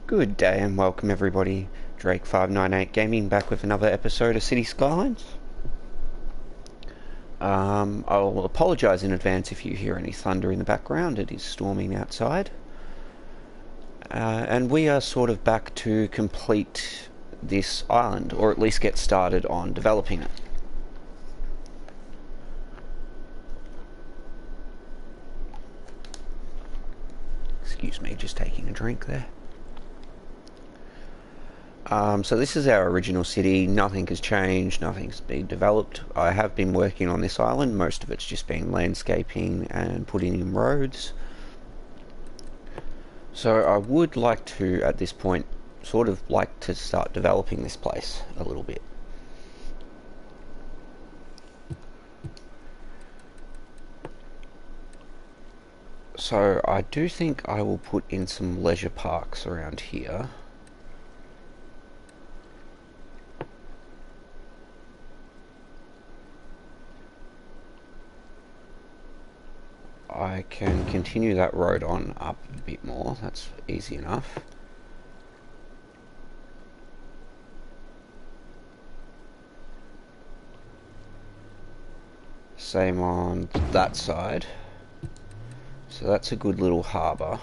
Good day and welcome everybody. Drake598 Gaming back with another episode of City Skylines. I'll apologise in advance if you hear any thunder in the background. It is storming outside. And we are sort of back to complete this island, or at least get started on developing it. Excuse me, just taking a drink there. So this is our original city. Nothing has changed, nothing's been developed. I have been working on this island. Most of it's just been landscaping and putting in roads. So I would like to, at this point, sort of like to start developing this place a little bit. So I do think I will put in some leisure parks around here. I can continue that road on up a bit more. That's easy enough. Same on that side. So that's a good little harbour.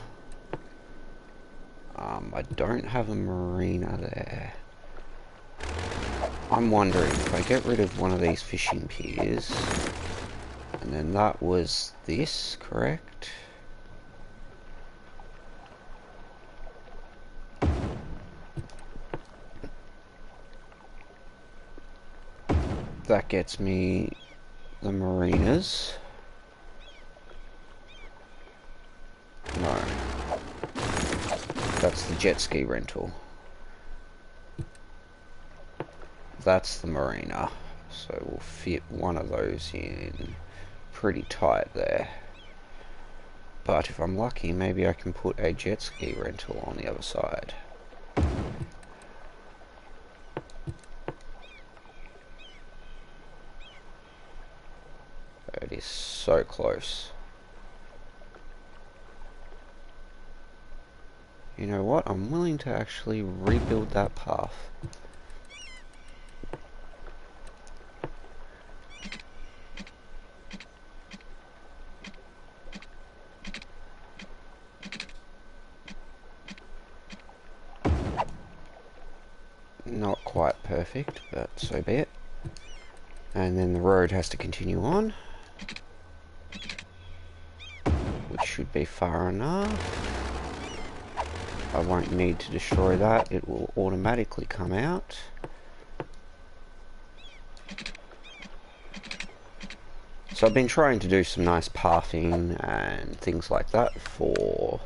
I don't have a marina there. I'm wondering if I get rid of one of these fishing piers, and then that was this, correct? That gets me the marinas. No. That's the jet ski rental. That's the marina. So we'll fit one of those in pretty tight there. But if I'm lucky, maybe I can put a jet ski rental on the other side. It is so close. You know what? I'm willing to actually rebuild that path. Not quite perfect, but so be it. And then the road has to continue on, which should be far enough. I won't need to destroy that, it will automatically come out. So I've been trying to do some nice pathing and things like that for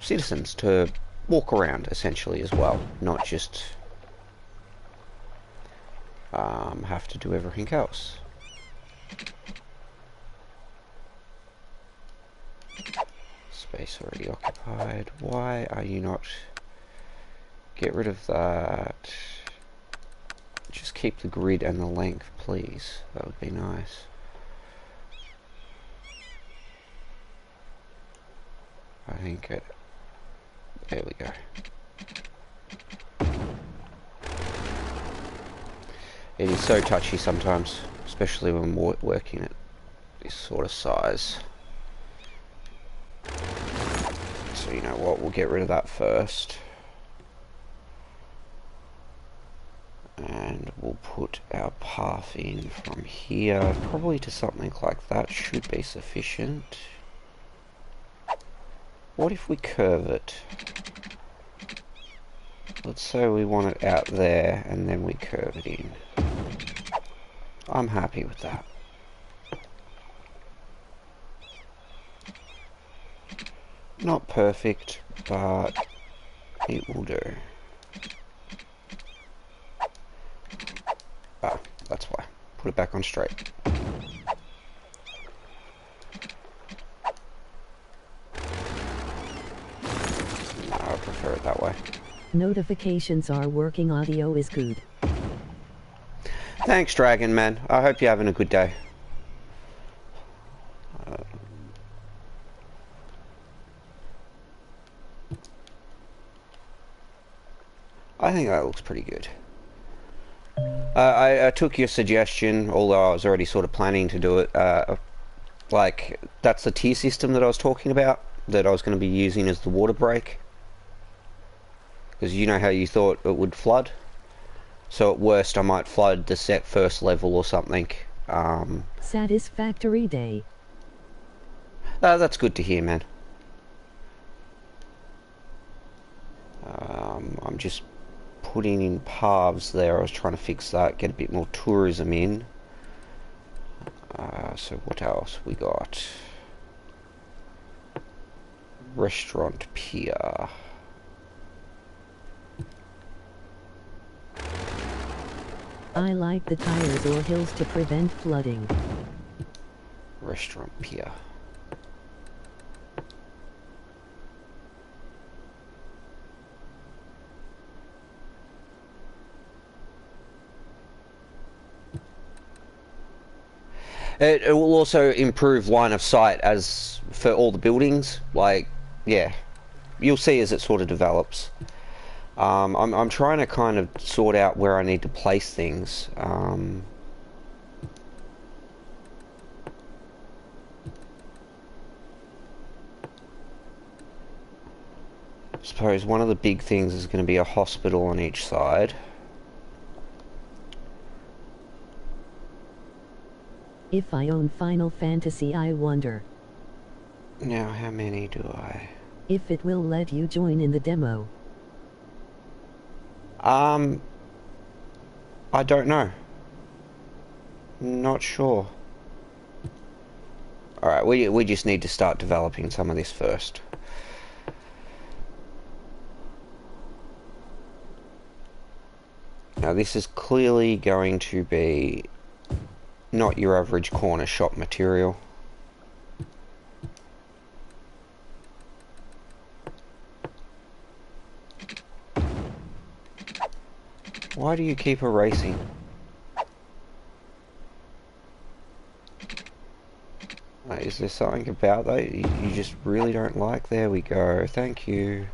citizens to walk around essentially as well, not just have to do everything else. Space already occupied. Why are you not? Get rid of that. Just keep the grid and the length, please. That would be nice. I think it. There we go. It is so touchy sometimes, especially when working at this sort of size. So you know what, we'll get rid of that first. And we'll put our path in from here, probably to something like that should be sufficient. What if we curve it? Let's say we want it out there and then we curve it in. I'm happy with that. Not perfect, but it will do. Ah, that's why. Put it back on straight. No, I prefer it that way. Notifications are working, audio is good. Thanks, Dragon Man. I hope you're having a good day. I think that looks pretty good. I took your suggestion, although I was already sort of planning to do it. Like, that's the tier system that I was talking about, that I was going to be using as the water break. Because you know how you thought it would flood? So at worst I might flood the set first level or something. Satisfactory day. That's good to hear, man. I'm just putting in paths there. I was trying to fix that, get a bit more tourism in. So what else we got? Restaurant pier. I like the tires or hills to prevent flooding. Restaurant pier. It will also improve line of sight as for all the buildings. Like, yeah, you'll see as it sort of develops. I'm trying to kind of sort out where I need to place things. I suppose one of the big things is going to be a hospital on each side. If I own Final Fantasy, I wonder Now, how many do I? if it will let you join in the demo. I don't know. Not sure. Alright, we just need to start developing some of this first. Now this is clearly going to be not your average corner shop material. Why do you keep erasing? Is there something about that you just really don't like? There we go. Thank you.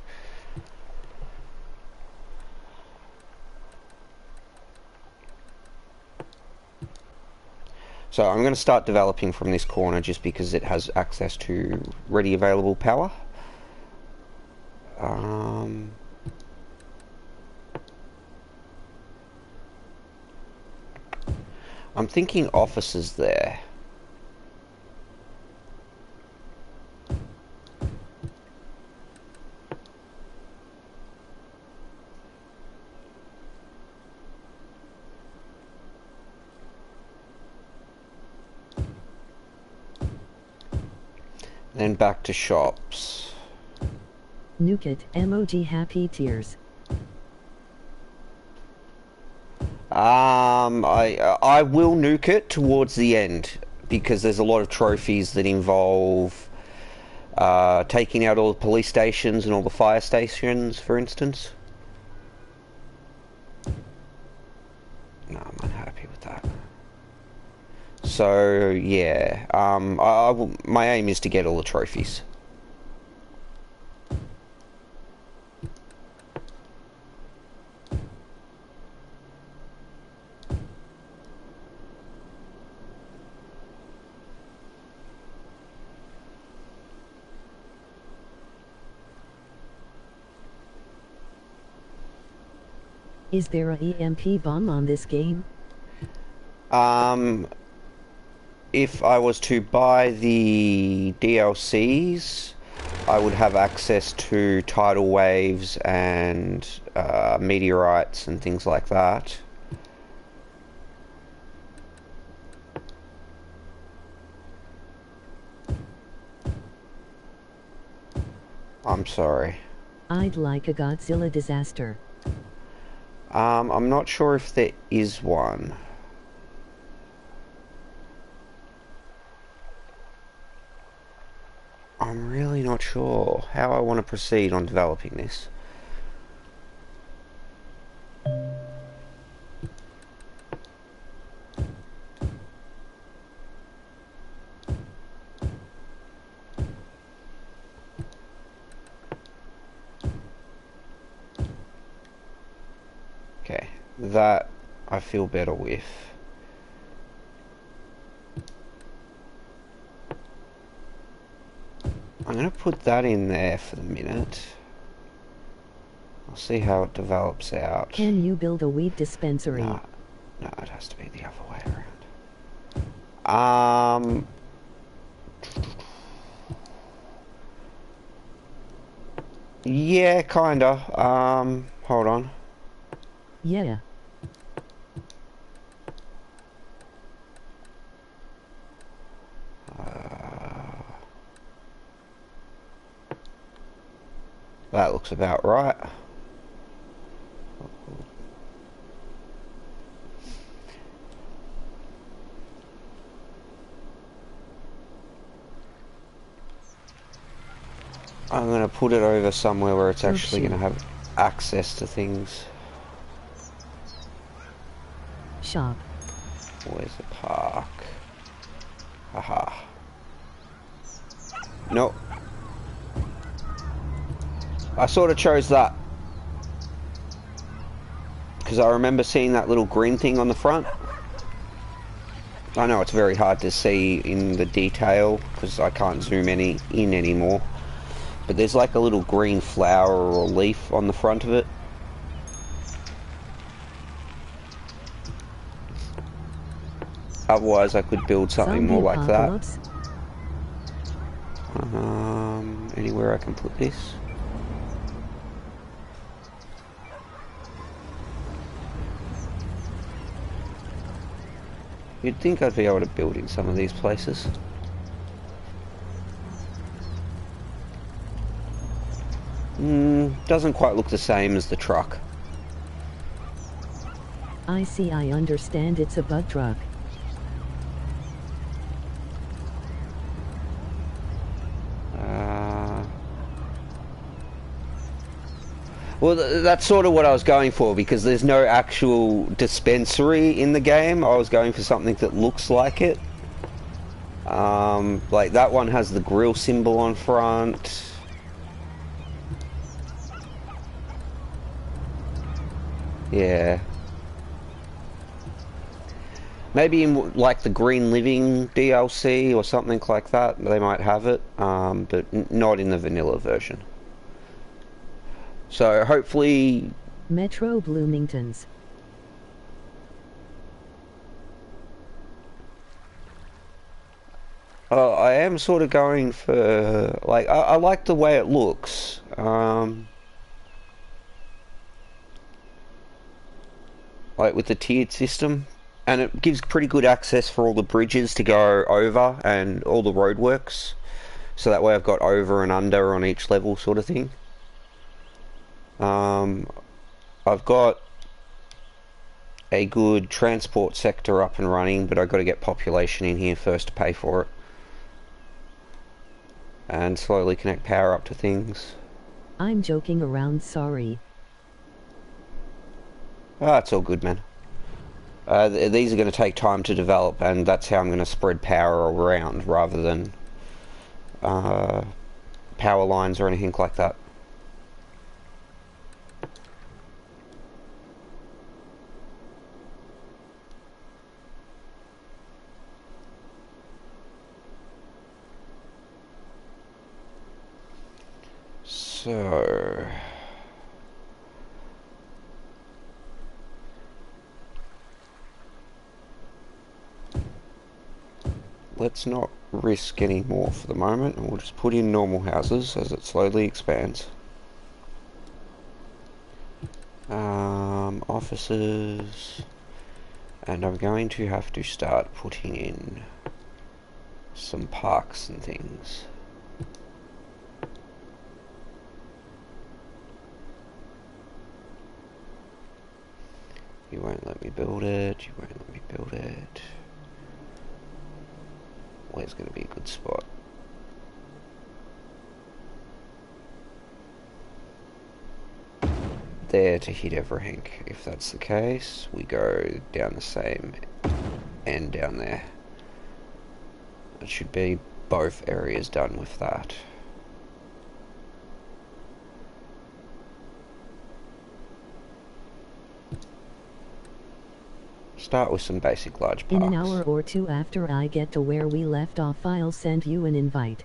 So I'm going to start developing from this corner just because it has access to ready available power. I'm thinking offices there. Then back to shops. Nuke it, emoji happy tears. I will nuke it towards the end because there's a lot of trophies that involve taking out all the police stations and all the fire stations, for instance. No, I'm unhappy with that. So yeah, my aim is to get all the trophies. Is there a EMP bomb on this game? If I was to buy the DLCs, I would have access to tidal waves and meteorites and things like that. I'm sorry. I'd like a Godzilla disaster. I'm not sure if there is one. I'm really not sure how I want to proceed on developing this. Okay, that I feel better with. I'm going to put that in there for the minute. I'll see how it develops out. Can you build a weed dispensary? No, it has to be the other way around. Yeah, kinda. Hold on. Yeah. That looks about right. I'm gonna put it over somewhere where it's actually gonna have access to things. Shop. Where's the park? Haha. Nope. I sort of chose that because I remember seeing that little green thing on the front. I know it's very hard to see in the detail because I can't zoom in anymore. But there's like a little green flower or leaf on the front of it. Otherwise I could build something more like that. Anywhere I can put this? You'd think I'd be able to build in some of these places. Doesn't quite look the same as the truck. I see, I understand, it's a bug truck. Well, that's sort of what I was going for, because there's no actual dispensary in the game. I was going for something that looks like it. Like that one has the grill symbol on front. Yeah. Maybe in like the Green Living DLC or something like that, they might have it, but not in the vanilla version. So hopefully... Metro Bloomington's. I am sort of going for... Like, I like the way it looks. Like with the tiered system. And it gives pretty good access for all the bridges to go over and all the roadworks. So that way I've got over and under on each level sort of thing. I've got a good transport sector up and running, but I've got to get population in here first to pay for it. And slowly connect power up to things. I'm joking around, sorry. Ah, it's all good, man. These are going to take time to develop, and that's how I'm going to spread power around rather than power lines or anything like that. So... let's not risk any more for the moment, and we'll just put in normal houses as it slowly expands. Offices, and I'm going to have to start putting in some parks and things. You won't let me build it, you won't let me build it. Where's going to be a good spot? There to hit everything. If that's the case, we go down the same end down there. It should be both areas done with that. Start with some basic large In parks. an hour or two after I get to where we left off, I'll send you an invite.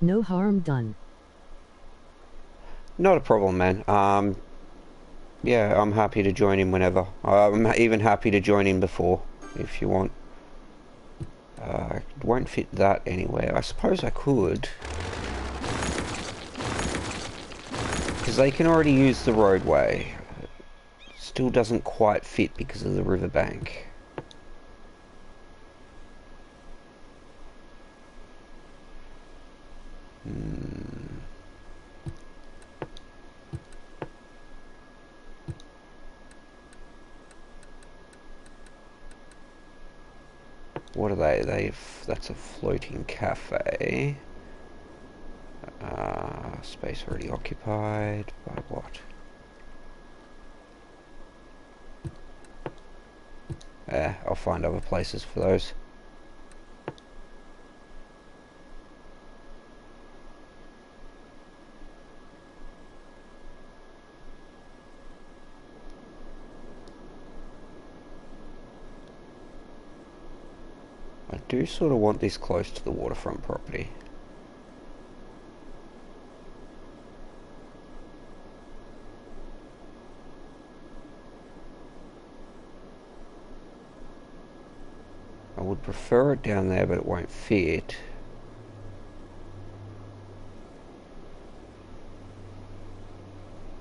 No harm done. Not a problem, man. Yeah, I'm happy to join in whenever. I'm even happy to join in before, if you want. Won't fit that anywhere. I suppose I could. Because they can already use the roadway. Still doesn't quite fit because of the riverbank. What are they? That's a floating cafe. Space already occupied by what? I'll find other places for those. I do sort of want this close to the waterfront property. I would prefer it down there, but it won't fit.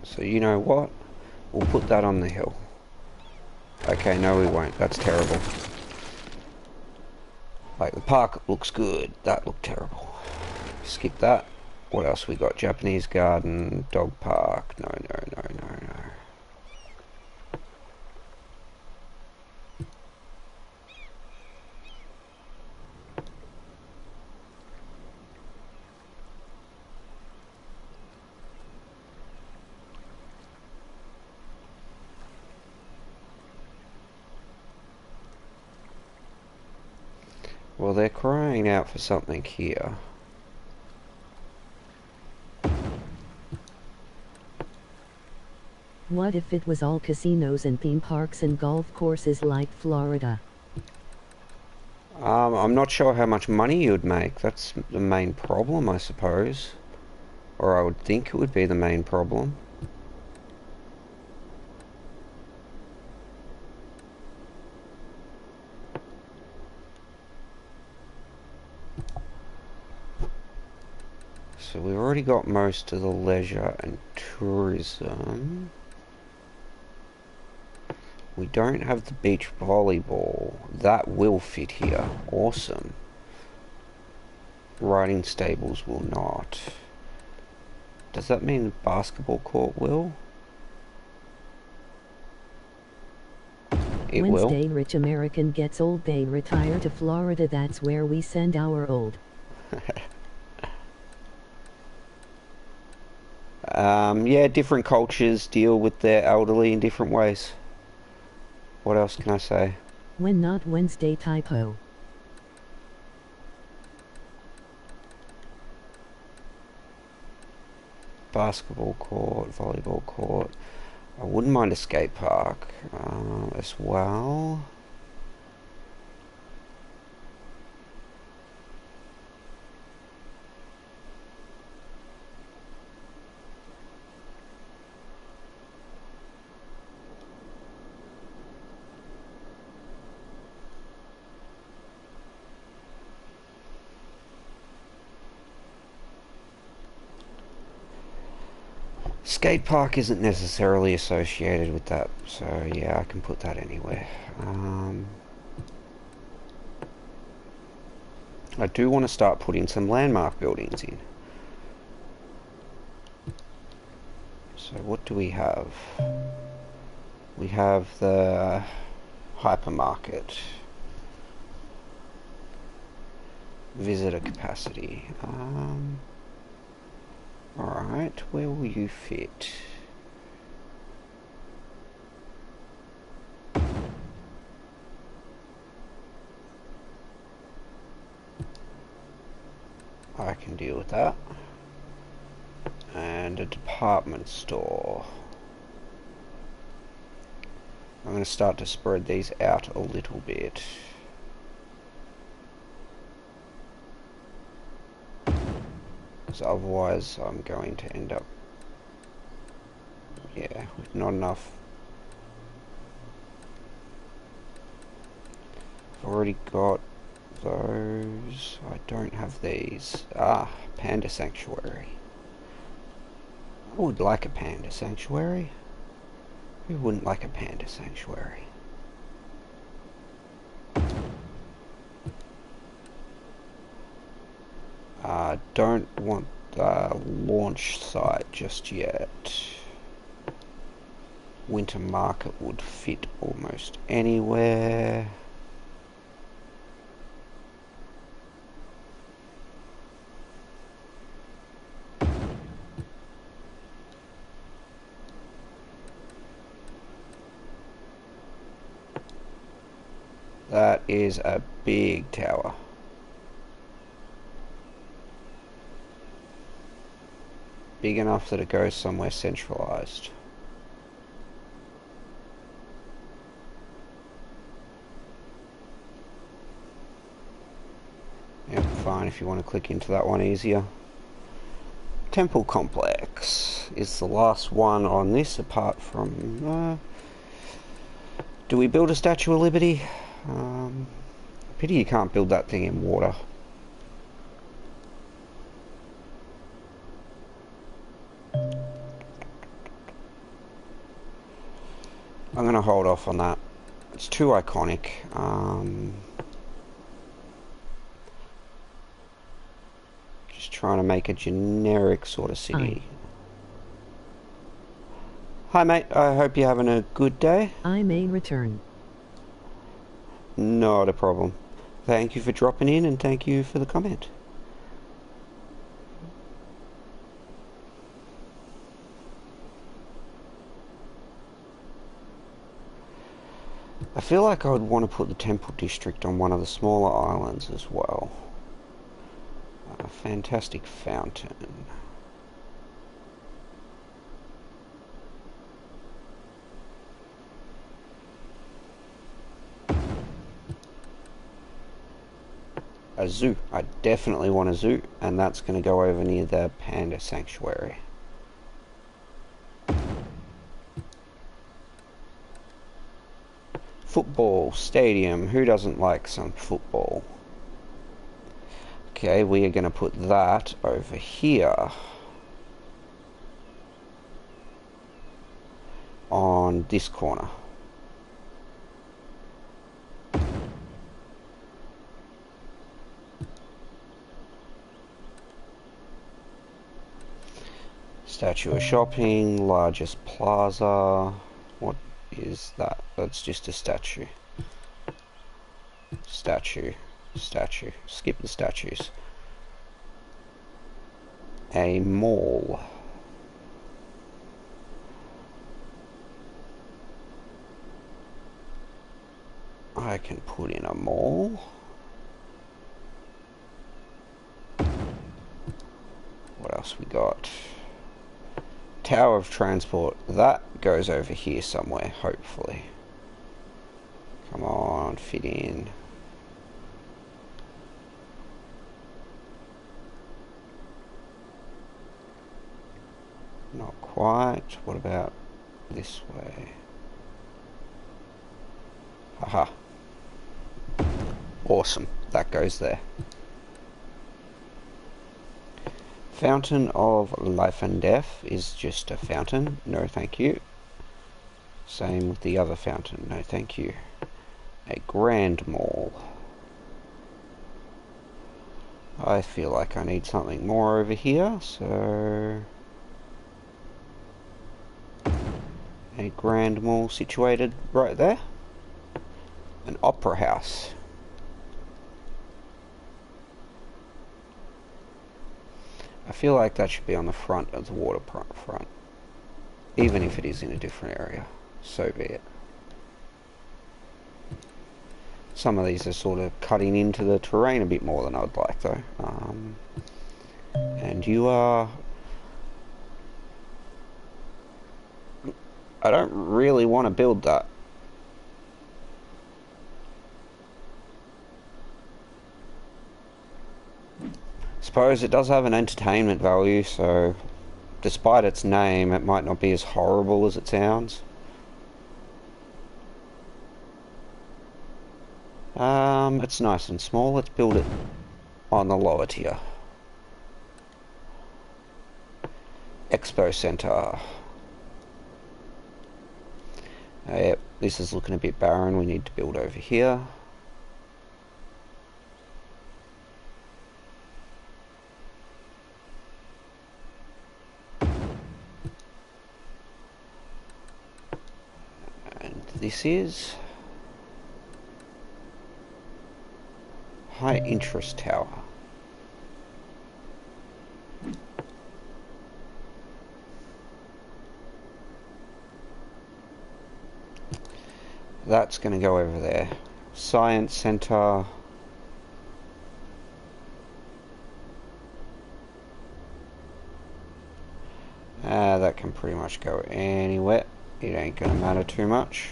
So you know what? We'll put that on the hill. Okay, no we won't. That's terrible. Like, the park looks good. That looked terrible. Skip that. What else we got? Japanese garden, dog park. No. Well, they're crying out for something here. What if it was all casinos and theme parks and golf courses like Florida? I'm not sure how much money you would make. That's the main problem, I suppose. Or I would think it would be the main problem. So we've already got most of the leisure and tourism. We don't have the beach volleyball. That will fit here. Awesome. Riding stables will not. Does that mean the basketball court will? It Wednesday, will. rich American gets old, they retire to Florida. That's where we send our old. Yeah, different cultures deal with their elderly in different ways. What else can I say? When not Wednesday, typo. Basketball court, volleyball court. I wouldn't mind a skate park as well. Skate park isn't necessarily associated with that, so yeah, I can put that anywhere. I do want to start putting some landmark buildings in. So what do we have? We have the hypermarket. Visitor capacity. Alright, where will you fit? I can deal with that. And a department store. I'm going to start to spread these out a little bit. Because otherwise I'm going to end up, yeah, with not enough. I've already got those. I don't have these. Ah, Panda Sanctuary. I would like a Panda Sanctuary. Who wouldn't like a Panda Sanctuary? Don't want the launch site just yet. Winter Market would fit almost anywhere. That is a big tower. Big enough that it goes somewhere centralized. Yep, fine if you want to click into that one easier. Temple Complex is the last one on this, apart from... do we build a Statue of Liberty? Pity you can't build that thing in water. I'm going to hold off on that. It's too iconic. Just trying to make a generic sort of city. Hi mate, I hope you're having a good day. I may return. Not a problem. Thank you for dropping in and thank you for the comment. I feel like I would want to put the Temple District on one of the smaller islands as well. A fantastic fountain. A zoo. I definitely want a zoo, and that's going to go over near the Panda Sanctuary. Football stadium. Who doesn't like some football? Okay, we are going to put that over here on this corner. Statue of Shopping, largest plaza. What is that? That's just a statue. Statue. Skip the statues. A mall. I can put in a mall. What else we got? Tower of Transport. That goes over here somewhere, hopefully. Come on, fit in. Not quite. What about this way? Haha. Awesome. That goes there. Fountain of Life and Death is just a fountain. No, thank you. Same with the other fountain. No, thank you. A grand mall. I feel like I need something more over here, so... a grand mall situated right there. An opera house. I feel like that should be on the front of the waterfront. Even if it is in a different area. So be it. Some of these are sort of cutting into the terrain a bit more than I would like though. And you are... I don't really want to build that. suppose it does have an entertainment value, so despite its name, it might not be as horrible as it sounds. It's nice and small. Let's build it on the lower tier. Expo Center. Yep, this is looking a bit barren. We need to build over here. And this is High Interest Tower. That's going to go over there. Science Center. That can pretty much go anywhere. It ain't going to matter too much.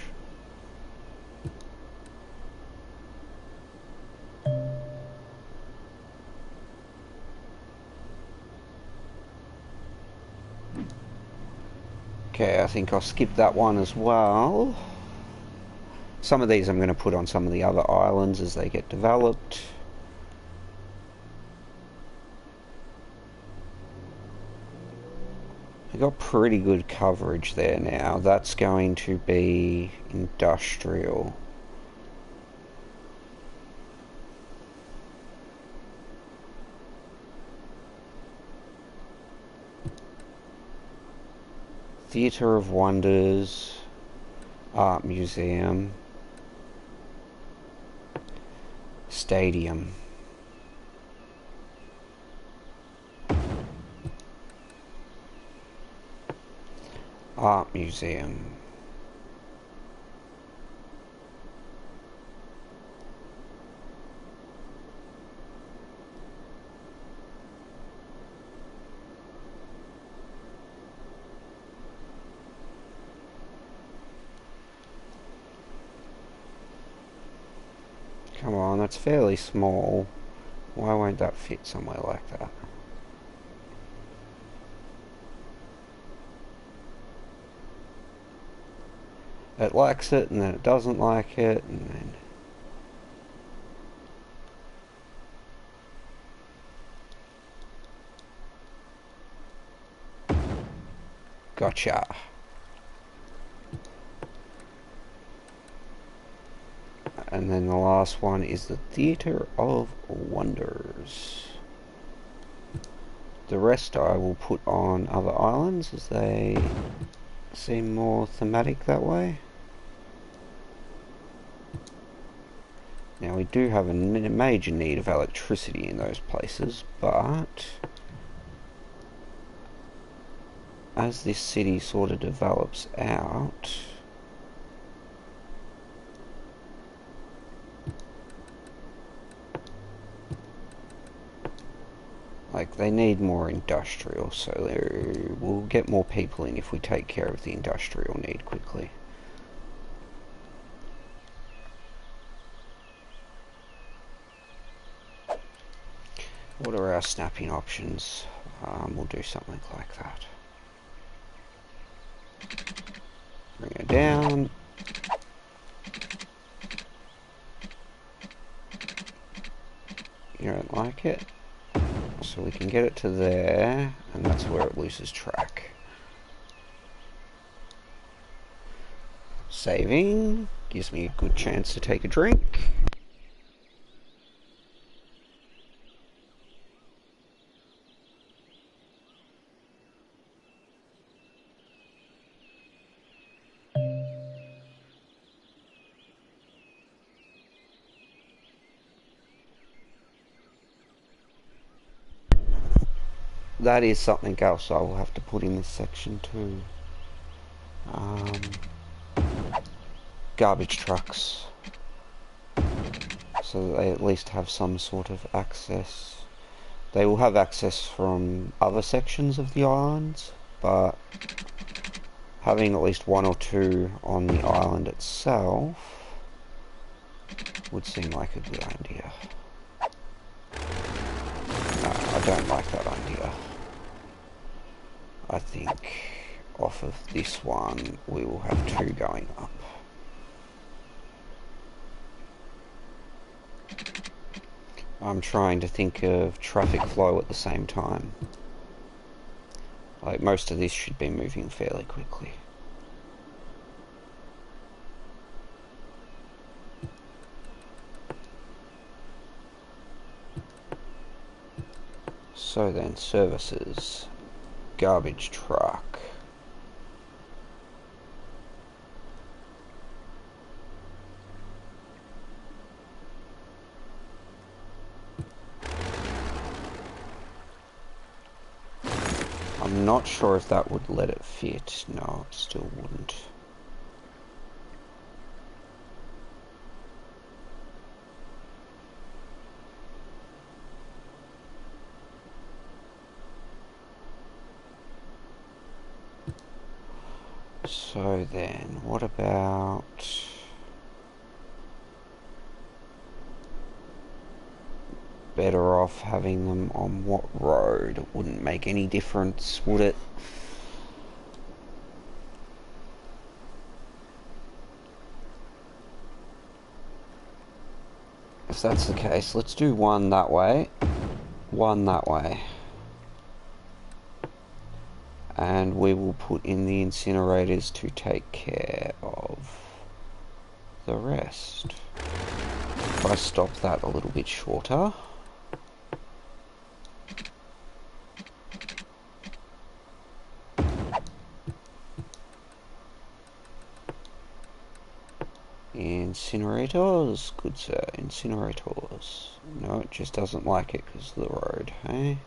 Okay, I think I'll skip that one as well. Some of these I'm going to put on some of the other islands as they get developed. We've got pretty good coverage there now. That's going to be industrial. Theatre of Wonders, Art Museum, Stadium. Art Museum. Come on, that's fairly small. Why won't that fit somewhere like that? It likes it, and then it doesn't like it, and then... Gotcha. And then the last one is the Theatre of Wonders. The rest I will put on other islands as they seem more thematic that way. Now we do have a major need of electricity in those places, but as this city sort of develops out, like, they need more industrial, so we'll get more people in if we take care of the industrial need quickly. What are our snapping options? We'll do something like that. Bring it down. You don't like it? So we can get it to there, and that's where it loses track. Saving gives me a good chance to take a drink. That is something else I will have to put in this section too. Garbage trucks. So that they at least have some sort of access. They will have access from other sections of the islands, but having at least one or two on the island itself would seem like a good idea. I don't like that idea. I think off of this one we will have 2 going up. I'm trying to think of traffic flow at the same time. Like, most of this should be moving fairly quickly. So then, services, garbage truck. I'm not sure if that would let it fit. No, it still wouldn't. So then, what about... better off having them on what road? It wouldn't make any difference, would it? If that's the case, let's do one that way, one that way. And we will put in the incinerators to take care of the rest. If I stop that a little bit shorter. Incinerators, good sir, incinerators. No, it just doesn't like it because of the road, hey?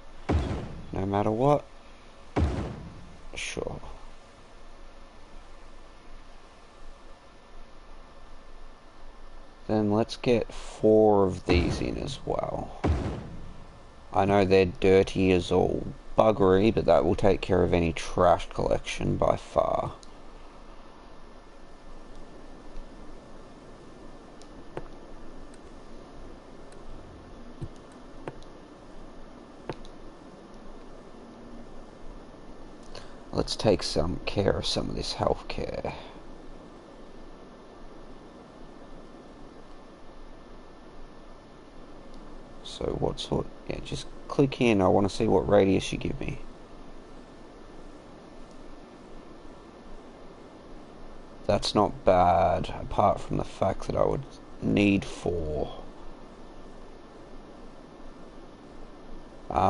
No matter what. Sure. Then let's get 4 of these in as well. I know they're dirty as all buggery, but that will take care of any trash collection by far. Let's take some care of some of this healthcare. So what sort... yeah, just click in. I want to see what radius you give me. That's not bad, apart from the fact that I would need 4.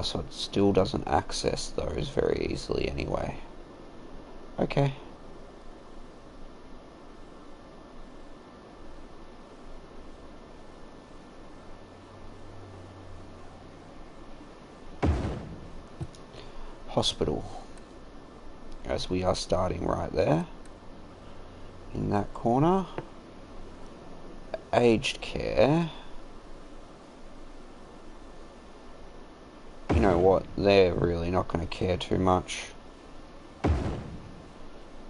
So it still doesn't access those very easily anyway. Okay. Hospital. As we are starting right there. In that corner. Aged care. You know what? They're really not going to care too much.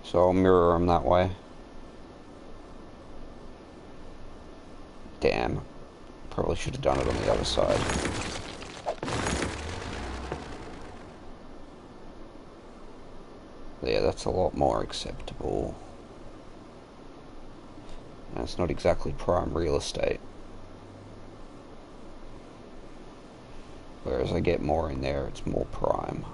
So I'll mirror them that way. Damn. Probably should have done it on the other side. Yeah, that's a lot more acceptable. And it's not exactly prime real estate. Whereas I get more in there, it's more prime.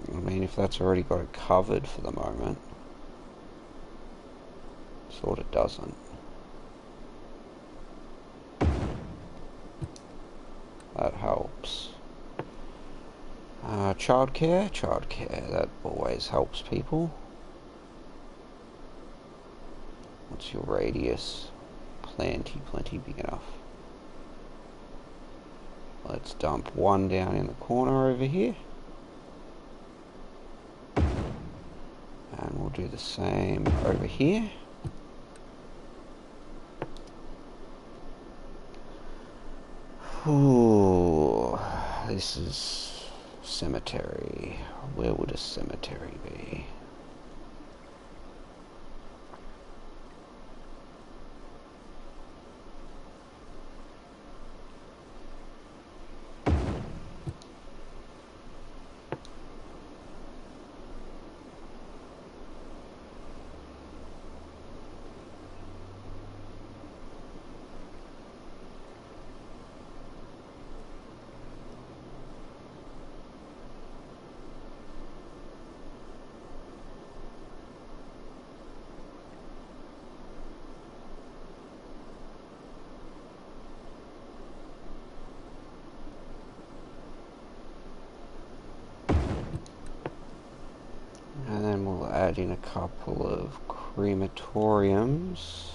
I mean, if that's already got it covered for the moment. Sort of doesn't. That helps. Childcare, that always helps people. What's your radius? Plenty big enough. Let's dump 1 down in the corner over here. And we'll do the same over here. Ooh, this is cemetery. Where would a cemetery be? And then we'll add in a couple of crematoriums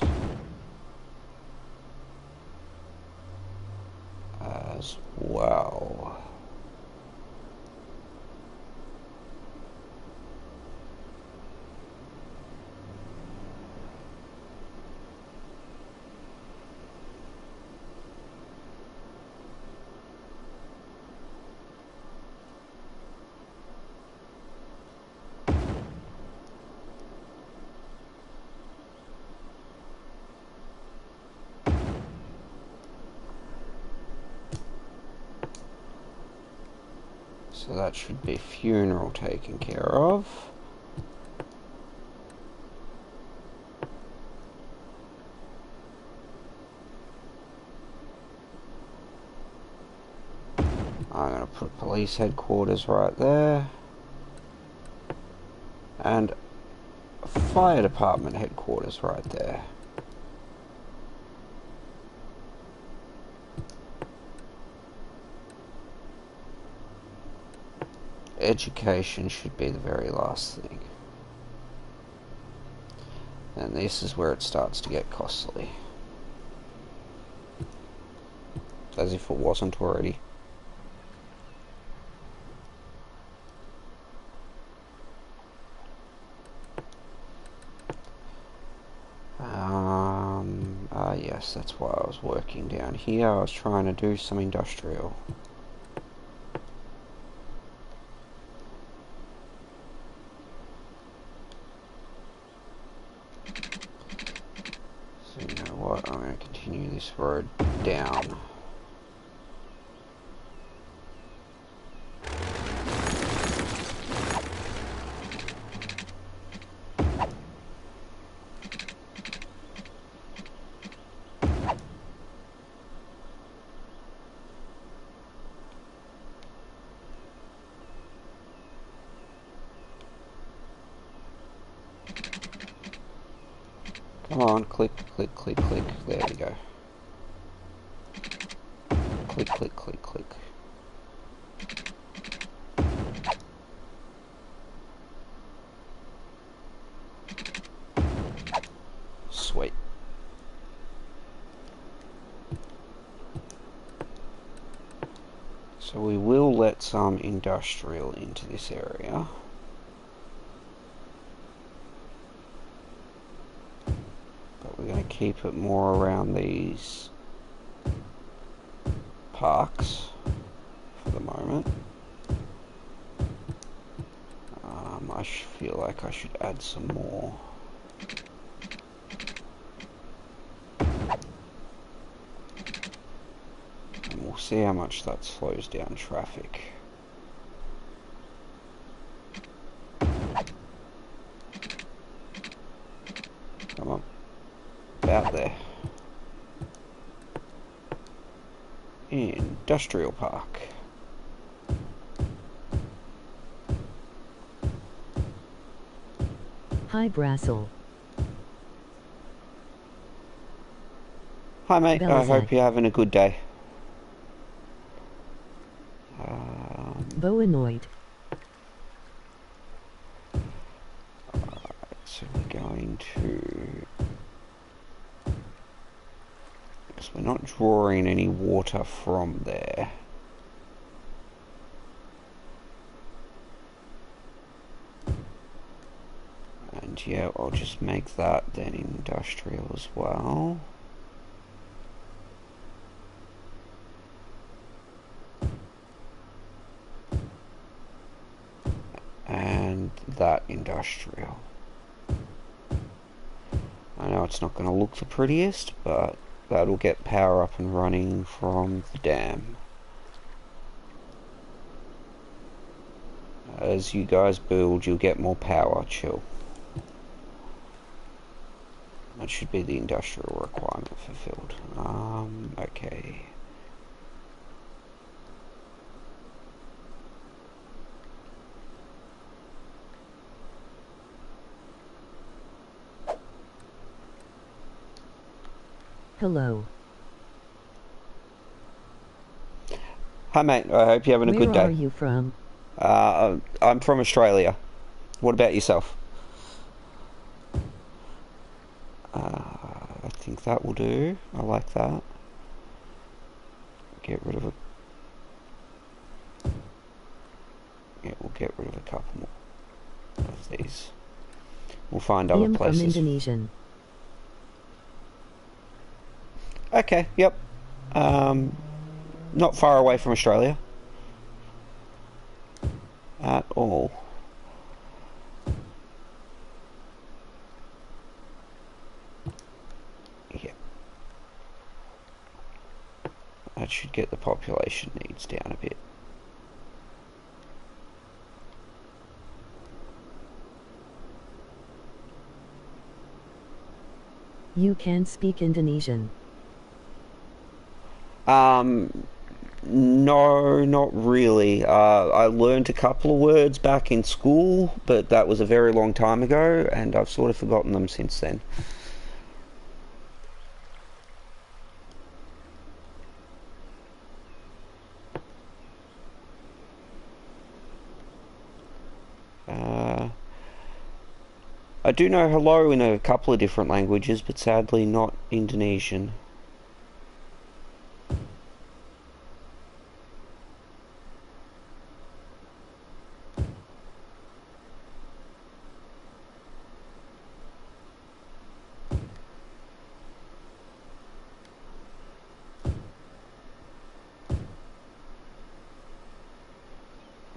as well. So that should be funeral taken care of. I'm going to put police headquarters right there. And fire department headquarters right there. Education should be the very last thing. And this is where it starts to get costly. As if it wasn't already. Yes, that's why I was working down here. I was trying to do some industrial. So you know what, I'm going to continue this road down. Come on, click, click, click, click. There we go. Click, click, click, click. Sweet. So we will let some industrial into this area. We're going to keep it more around these parks for the moment. I feel like I should add some more. And we'll see how much that slows down traffic. Come on. Out there. Industrial park. Hi, Brassel. Hi mate, I Belazak. hope you're having a good day. Boanoid. So we're going to... because we're not drawing any water from there. And yeah, I'll just make that then industrial as well. industrial. I know it's not going to look the prettiest, but that'll get power up and running from the dam. As you guys build, you'll get more power, chill. That should be the industrial requirement fulfilled. Okay. Hello. Hi mate, I hope you're having a good day. Where are you from? I'm from Australia. What about yourself? I think that will do. I like that. Get rid of a... Yeah, we'll get rid of a couple more of these. We'll find other places. From Indonesian. Okay, yep. Not far away from Australia. At all. Yeah. That should get the population needs down a bit. You can speak Indonesian. No, not really. I learned a couple of words back in school, but that was a very long time ago, and I've sort of forgotten them since then. I do know hello in a couple of different languages, but sadly not Indonesian.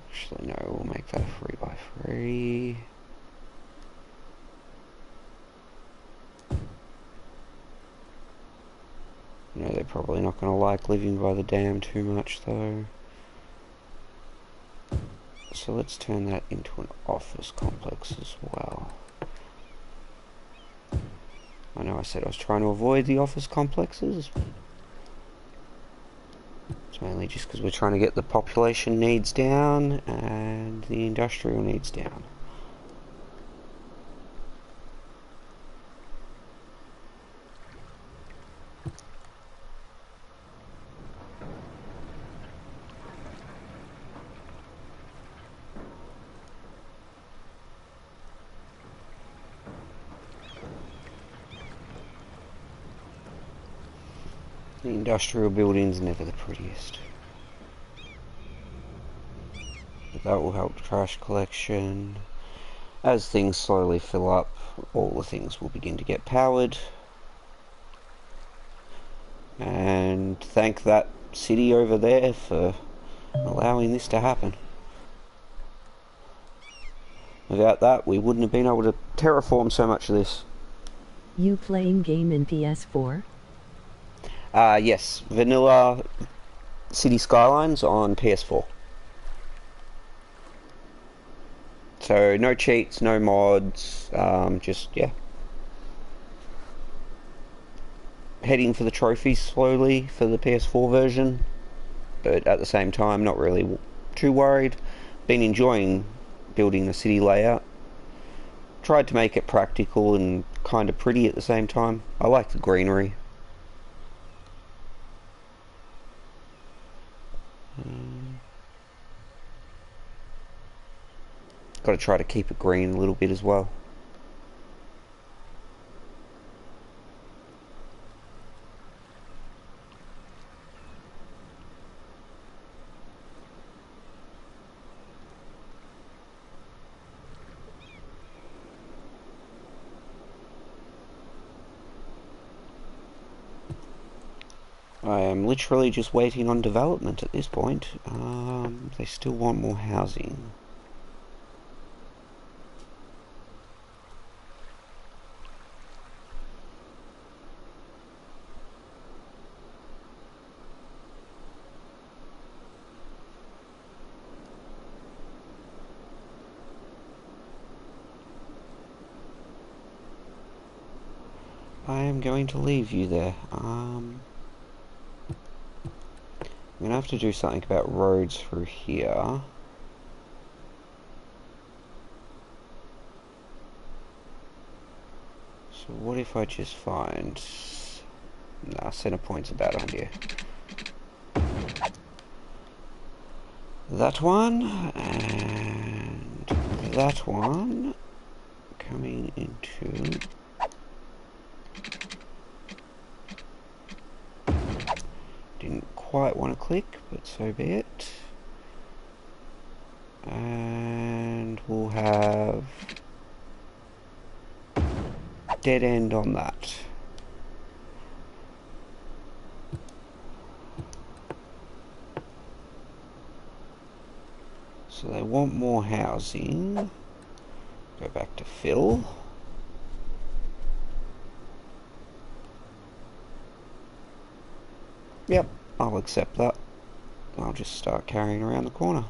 Actually, no, we'll make that a 3x3. No, they're probably not going to like living by the dam too much, though. So let's turn that into an office complex as well. I know I said I was trying to avoid the office complexes. It's mainly just because we're trying to get the population needs down and the industrial needs down. The industrial building's never the prettiest. But that will help trash collection. As things slowly fill up, all the things will begin to get powered. And thank that city over there for allowing this to happen. Without that, we wouldn't have been able to terraform so much of this. You playing game in PS4? Yes, vanilla City Skylines on PS4. So no cheats, no mods, just, yeah. Heading for the trophies slowly for the PS4 version, but at the same time not really too worried. Been enjoying building the city layout. Tried to make it practical and kind of pretty at the same time. I like the greenery. Got to try to keep it green a little bit as well. I am literally just waiting on development at this point. They still want more housing. I am going to leave you there. I'm gonna have to do something about roads through here. So what if I just find... Nah, center point's a bad idea. That one, and that one, coming into... Didn't quite want to click, but so be it. And we'll have dead end on that. So they want more housing. Go back to fill. Yep, I'll accept that. I'll just start carrying around the corner.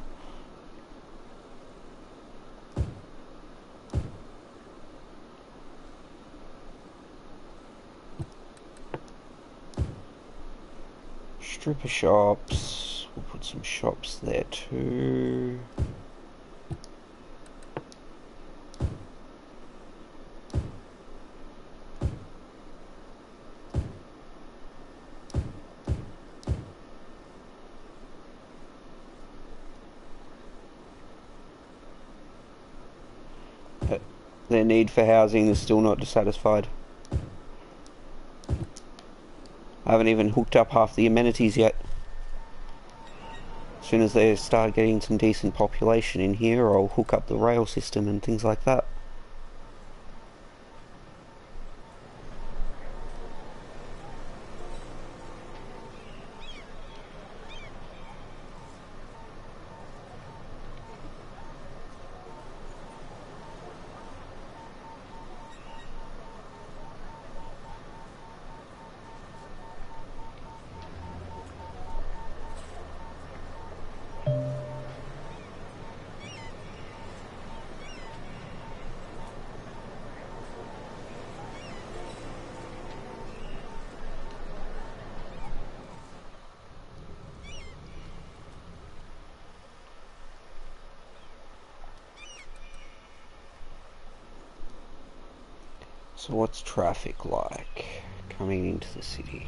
Stripper shops. We'll put some shops there too. But their need for housing is still not dissatisfied. I haven't even hooked up half the amenities yet. As soon as they start getting some decent population in here, I'll hook up the rail system and things like that. So what's traffic like coming into the city?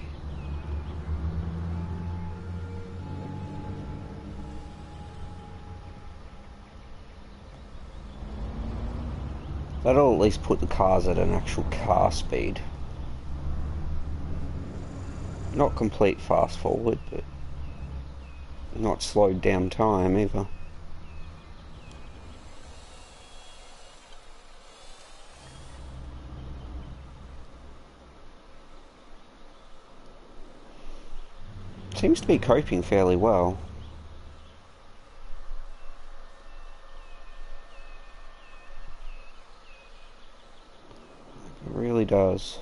That'll at least put the cars at an actual car speed. Not complete fast forward, but not slowed down time either. Seems to be coping fairly well. It really does.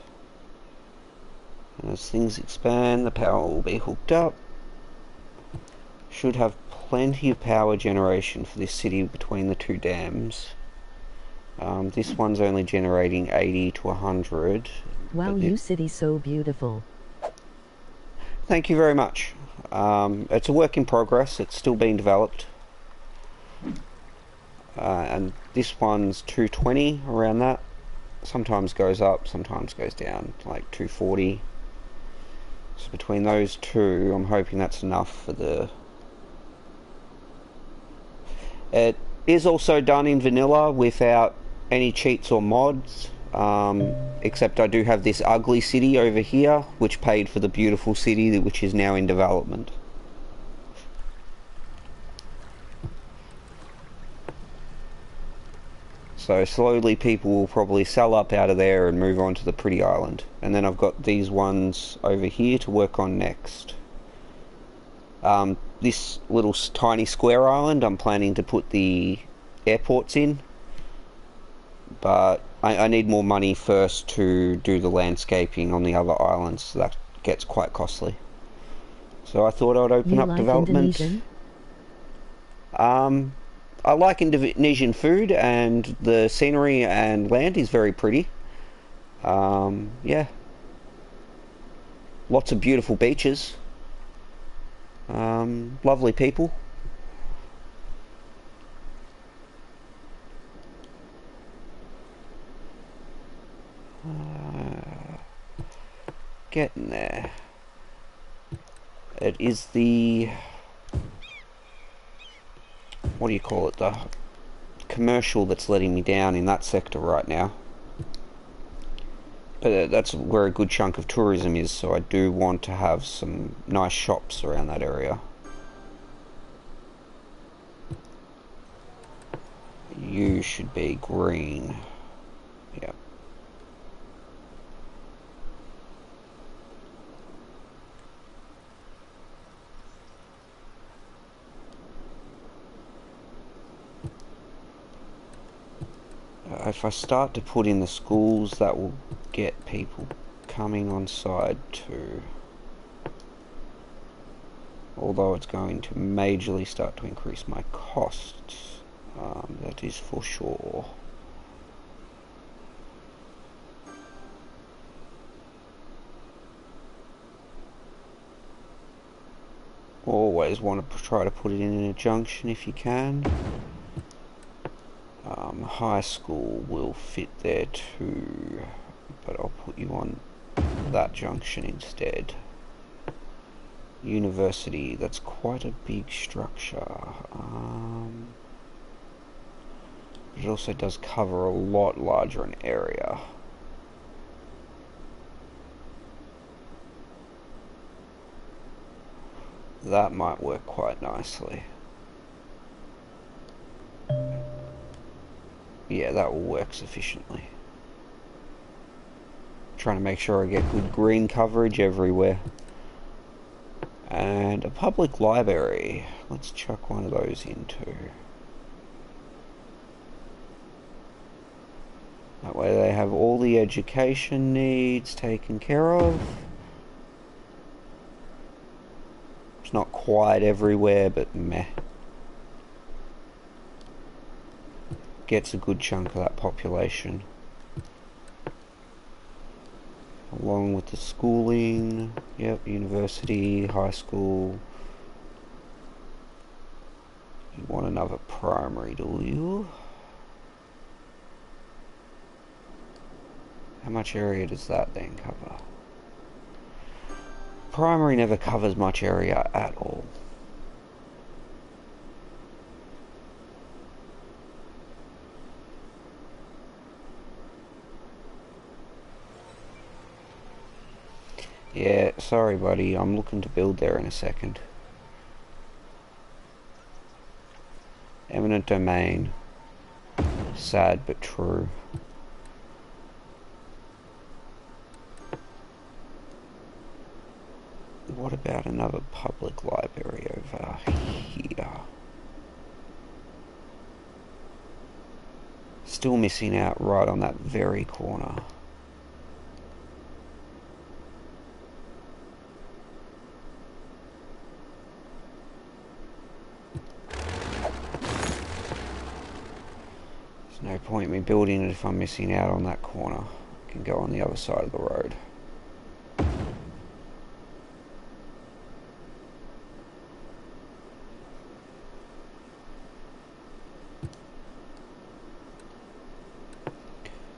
And as things expand, the power will be hooked up. Should have plenty of power generation for this city between the two dams. This one's only generating 80 to 100. Wow, you city so beautiful. Thank you very much. It's a work in progress. It's still being developed. And this one's 220, around that. Sometimes goes up, sometimes goes down, like 240. So between those two, I'm hoping that's enough for the... It is also done in vanilla without any cheats or mods. Except I do have this ugly city over here, which paid for the beautiful city, which is now in development. So slowly people will probably sell up out of there and move on to the pretty island. And then I've got these ones over here to work on next. This little tiny square island, I'm planning to put the airports in. But I need more money first to do the landscaping on the other islands, so that gets quite costly. So I thought I'd open up development. I like Indonesian food, and the scenery and land is very pretty. Yeah, Lots of beautiful beaches. Lovely people. Getting there. It is the... what do you call it? The commercial that's letting me down in that sector right now. But that's where a good chunk of tourism is, so I do want to have some nice shops around that area. You should be green. Yep. If I start to put in the schools, that will get people coming on side too. Although it's going to majorly start to increase my costs. That is for sure. Always want to try to put it in a junction if you can. High school will fit there too, but I'll put you on that junction instead. University, that's quite a big structure. It also does cover a lot larger an area. That might work quite nicely. Yeah, that will work sufficiently. Trying to make sure I get good green coverage everywhere. And a public library. Let's chuck one of those in too. That way they have all the education needs taken care of. It's not quite everywhere, but meh. Gets a good chunk of that population. Along with the schooling, yep, university, high school. You want another primary, do you? How much area does that then cover? Primary never covers much area at all. Yeah, sorry buddy, I'm looking to build there in a second. Eminent domain. Sad but true. What about another public library over here? Still missing out right on that very corner. There's no point in me building it if I'm missing out on that corner. I can go on the other side of the road.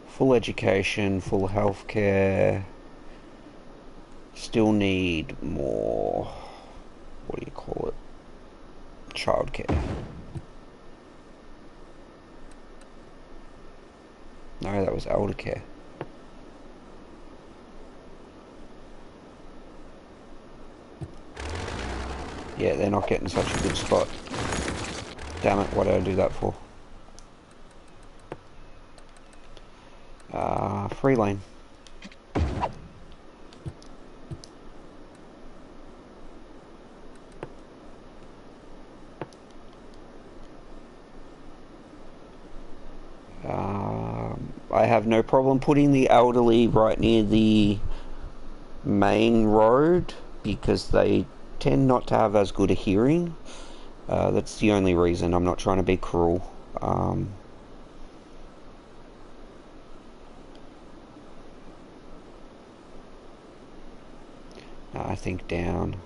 Full education, full healthcare. Still need more, what do you call it? Childcare. No, that was elder care. Yeah, they're not getting such a good spot. Damn it, what did I do that for? Free lane. I have no problem putting the elderly right near the main road because they tend not to have as good a hearing. That's the only reason. I'm not trying to be cruel. I think down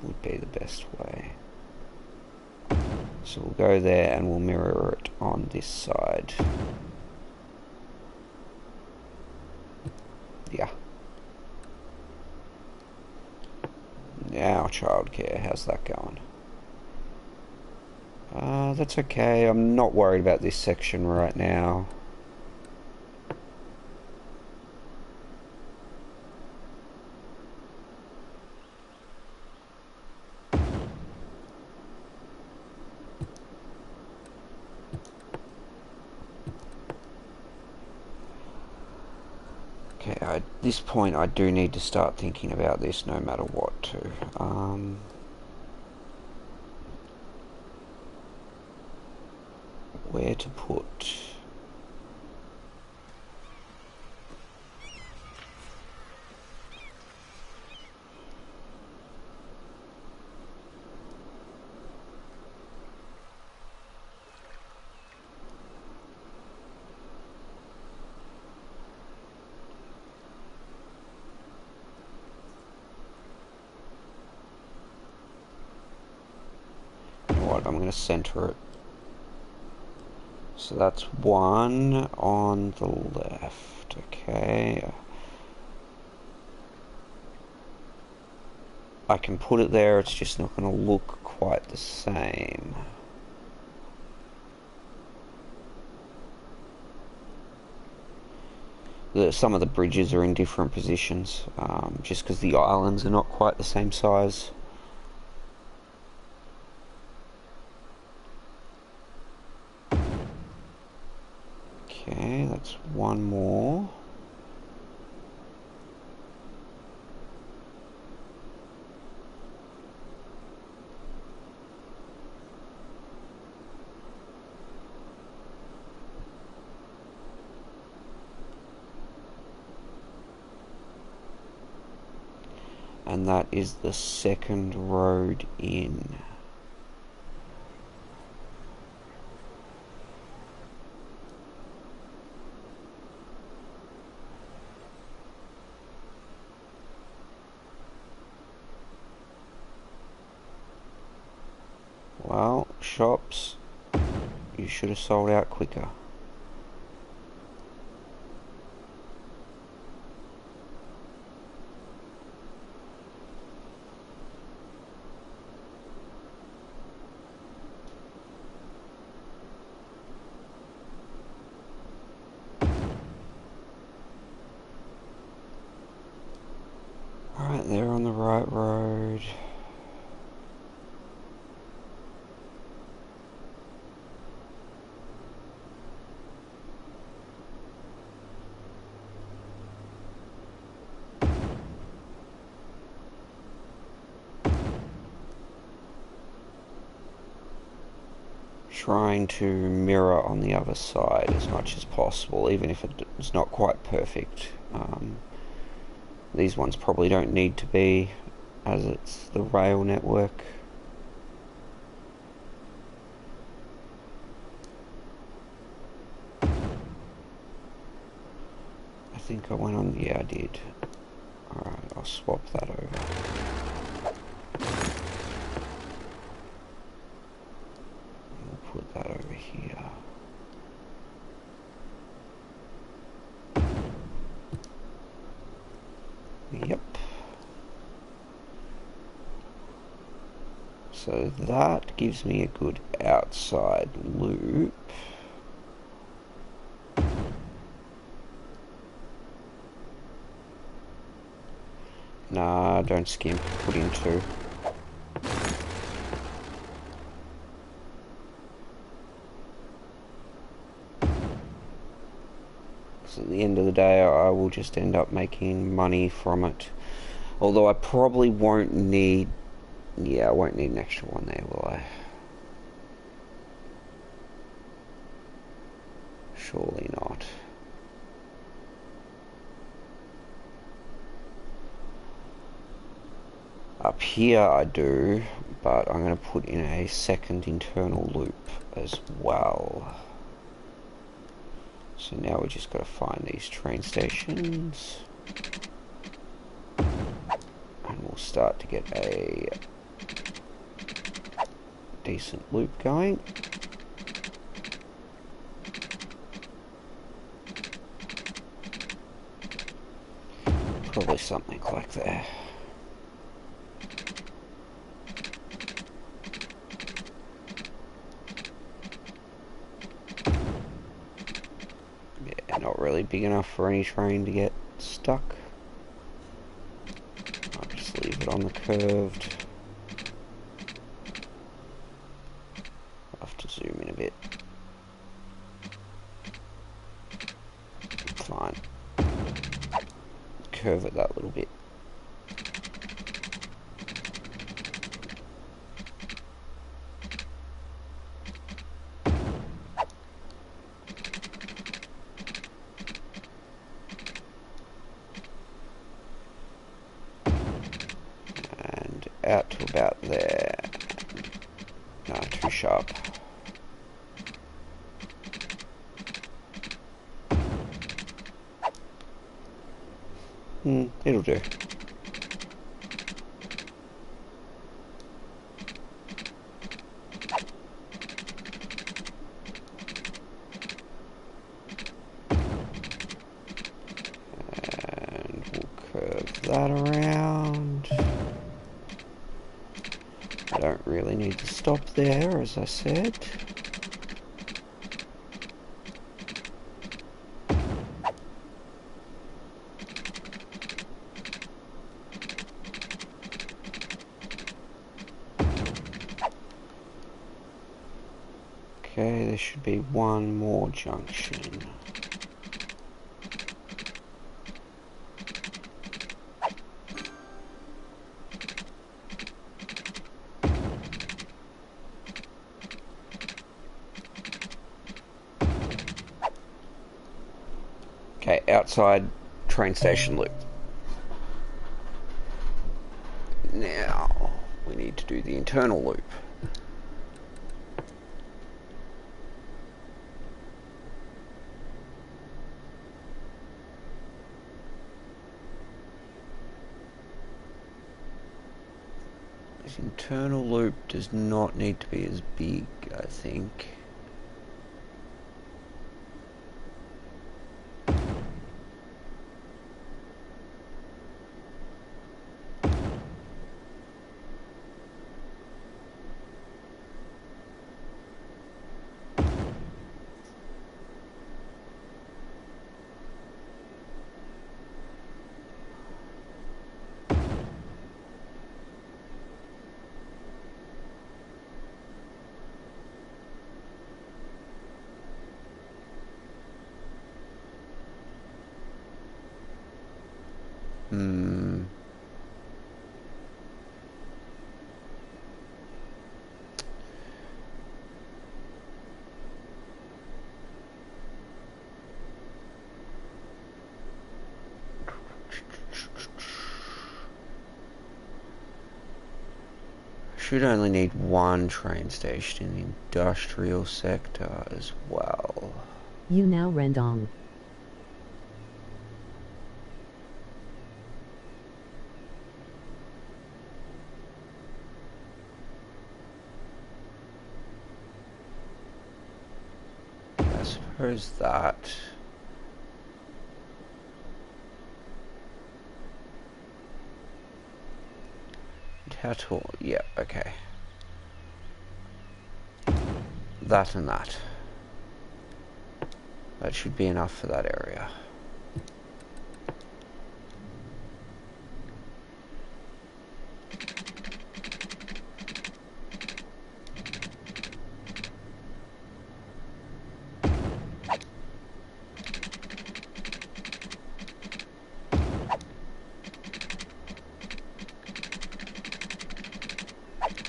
would be the best way. So we'll go there and we'll mirror it on this side. Yeah. Now childcare, how's that going? That's okay, I'm not worried about this section right now. Okay, at this point I do need to start thinking about this no matter what too. Where to put... You know what, I'm going to center it. So that's one on the left, okay. I can put it there, it's just not going to look quite the same. Some of the bridges are in different positions, just because the islands are not quite the same size. Okay, that's one more. And that is the second road in. Well, shops, you should have sold out quicker. Alright, they're on the right road. Trying to mirror on the other side as much as possible, even if it's not quite perfect. These ones probably don't need to be, as it's the rail network. I think I went on, yeah I did. Alright, I'll swap that over. We'll put that over here. Yep. So that gives me a good outside loop. Nah, don't skimp, put in two. Because at the end of the day, I will just end up making money from it. Although I probably won't need... Yeah, I won't need an extra one there, will I? Surely not. Up here I do, but I'm going to put in a second internal loop as well. So now we just got to find these train stations. And we'll we'll start to get a decent loop going. Probably something like there. Yeah, not really big enough for any train to get stuck. I'll just leave it on the curved. I'll have to zoom in a bit. Fine. Curve it that little bit. And out to about there. No, too sharp. It'll do. And we'll curve that around. I don't really need to stop there, as I said. Okay, there should be one more junction. Okay, outside train station loop. Now, we need to do the internal loop. This internal loop does not need to be as big, I think. Should only need one train station in the industrial sector as well. You now Rendong. I suppose that. How tall? Yeah, okay. That and that. That should be enough for that area.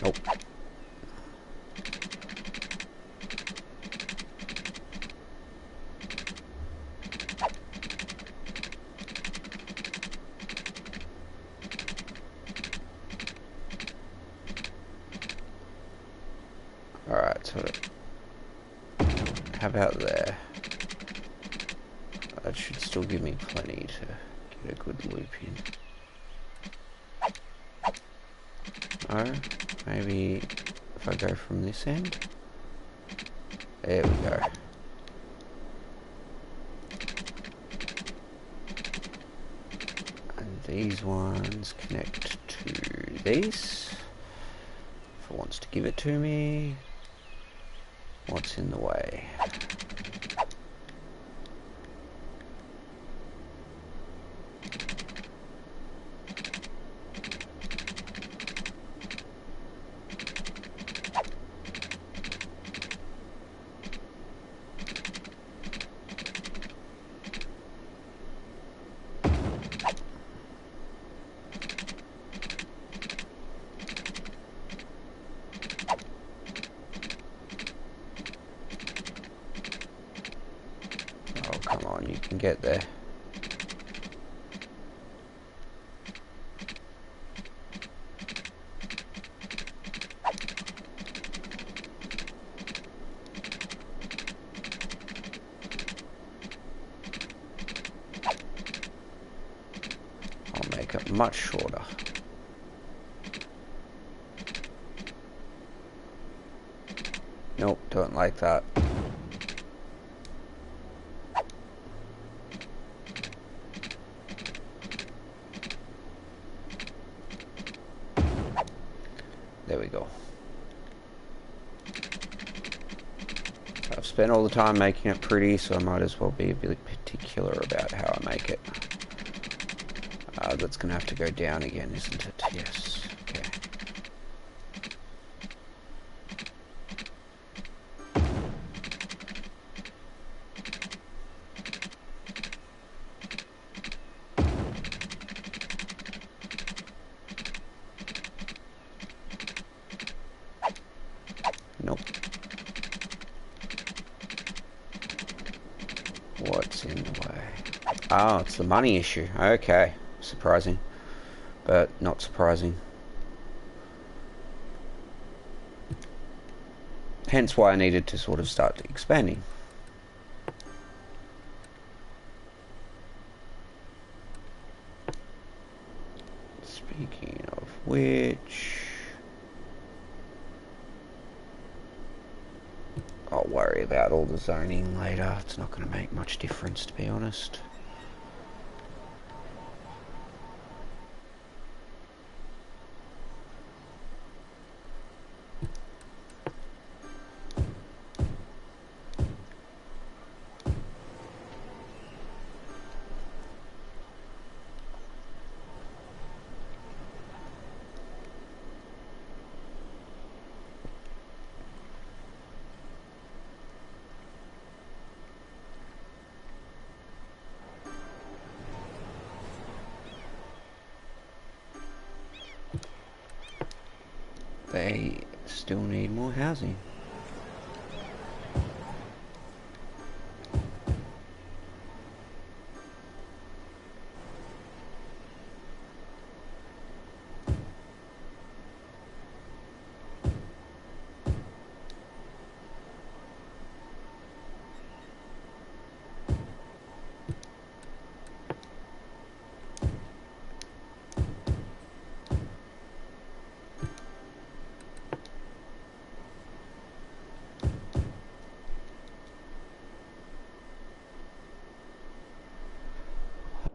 Nope. Alright, so how about there? That should still give me plenty to get a good loop in. Oh, maybe if I go from this end. There we go. And these ones connect to these. If it wants to give it to me. What's in the way? Oh, come on, you can get there. I'll make it much shorter. Nope, don't like that. There we go. I've spent all the time making it pretty, so I might as well be a bit particular about how I make it. That's going to have to go down again, isn't it? Yes. Okay. Nope. What's in the way? Oh, it's the money issue. Okay. Surprising. But not surprising. Hence why I needed to sort of start expanding. Speaking of which... I'll worry about all the zoning later. It's not going to make much difference, to be honest. They still need more housing.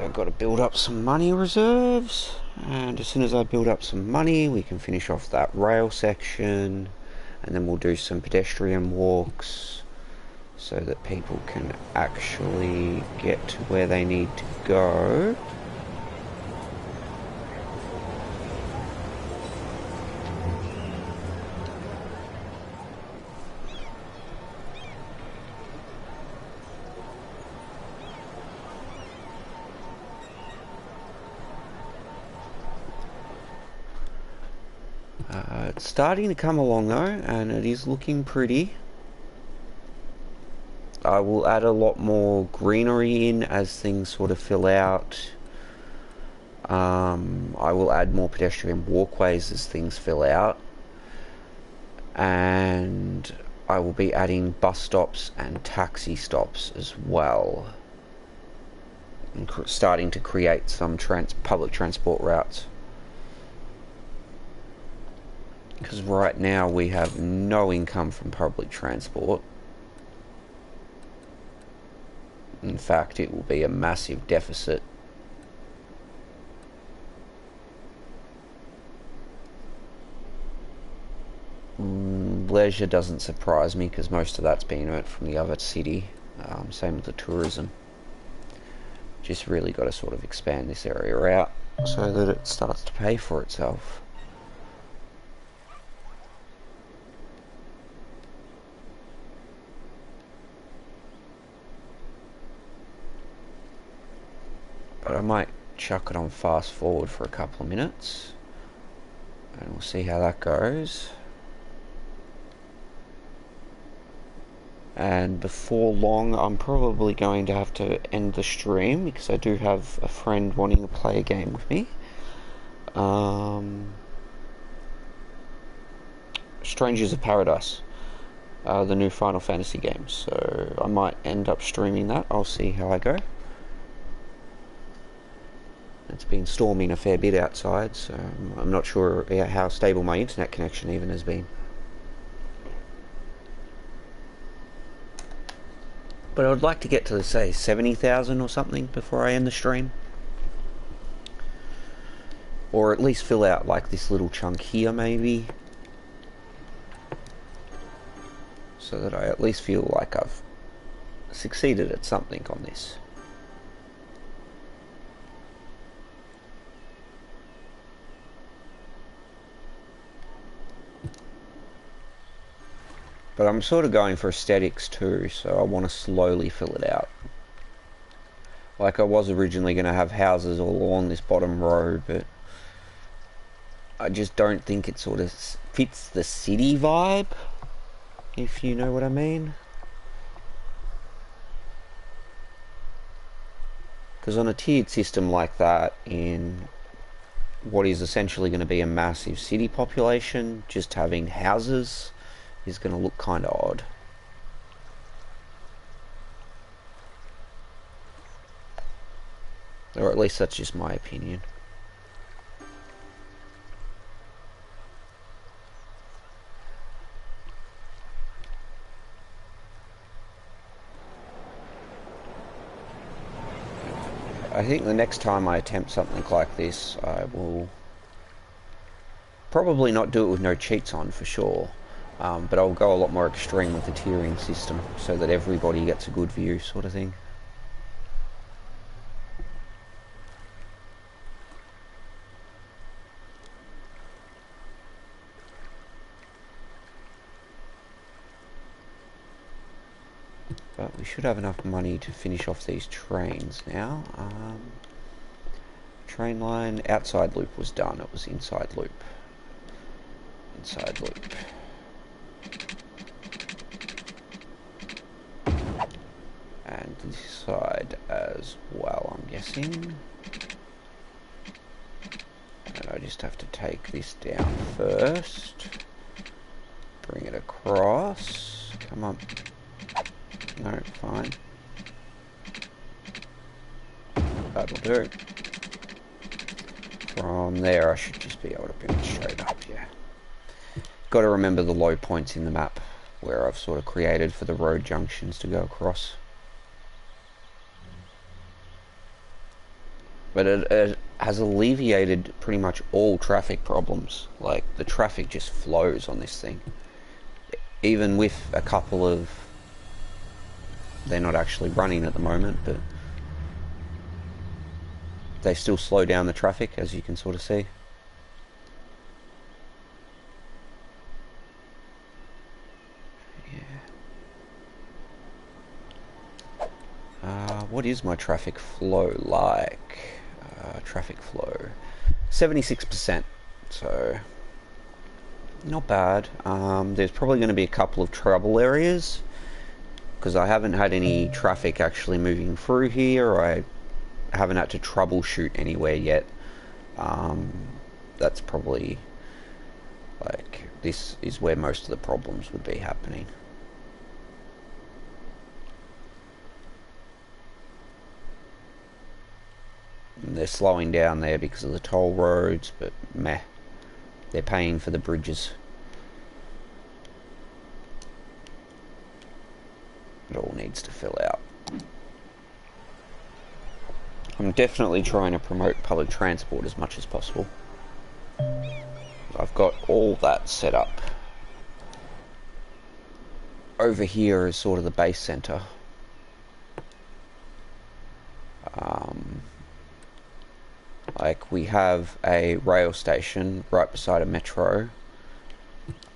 I've got to build up some money reserves, and as soon as I build up some money we can finish off that rail section, and then we'll do some pedestrian walks so that people can actually get to where they need to go. It's starting to come along though, and it is looking pretty. I will add a lot more greenery in as things sort of fill out. I will add more pedestrian walkways as things fill out. And I will be adding bus stops and taxi stops as well. And starting to create some public transport routes. Because right now we have no income from public transport. In fact, it will be a massive deficit. Leisure doesn't surprise me because most of that's been earned from the other city. Same with the tourism. Just really got to sort of expand this area out so that it starts to pay for itself. But I might chuck it on fast forward for a couple of minutes and we'll see how that goes. And before long I'm probably going to have to end the stream because I do have a friend wanting to play a game with me. Strangers of Paradise, the new Final Fantasy game, so I might end up streaming that. I'll see how I go. It's been storming a fair bit outside, so I'm not sure how stable my internet connection even has been. But I would like to get to, say, 70,000 or something before I end the stream. Or at least fill out, like, this little chunk here, maybe. So that I at least feel like I've succeeded at something on this. But I'm sort of going for aesthetics too, so I want to slowly fill it out. Like I was originally going to have houses all along this bottom row, but I just don't think it sort of fits the city vibe, if you know what I mean. Because on a tiered system like that, in what is essentially going to be a massive city population, just having houses is going to look kind of odd. Or at least that's just my opinion. I think the next time I attempt something like this, I will probably not do it with no cheats on for sure. But I'll go a lot more extreme with the tiering system so that everybody gets a good view, sort of thing. But we should have enough money to finish off these trains now. Train line, outside loop was done, it was inside loop. Inside loop. And this side as well, I'm guessing. And I just have to take this down first. Bring it across. Come on. No, fine. That'll do. From there I should just be able to bring it straight up, yeah. Got to remember the low points in the map where I've sort of created for the road junctions to go across. But it has alleviated pretty much all traffic problems. Like, the traffic just flows on this thing. Even with a couple of... They're not actually running at the moment, but... they still slow down the traffic, as you can sort of see. Yeah. What is my traffic flow like? Traffic flow, 76%, so not bad. There's probably going to be a couple of trouble areas because I haven't had any traffic actually moving through here, or I haven't had to troubleshoot anywhere yet. That's probably, like, this is where most of the problems would be happening. They're slowing down there because of the toll roads, but meh, they're paying for the bridges. needs to fill out. I'm definitely trying to promote public transport as much as possible. I've got all that set up. Over here is sort of the base centre. Like, we have a rail station right beside a metro,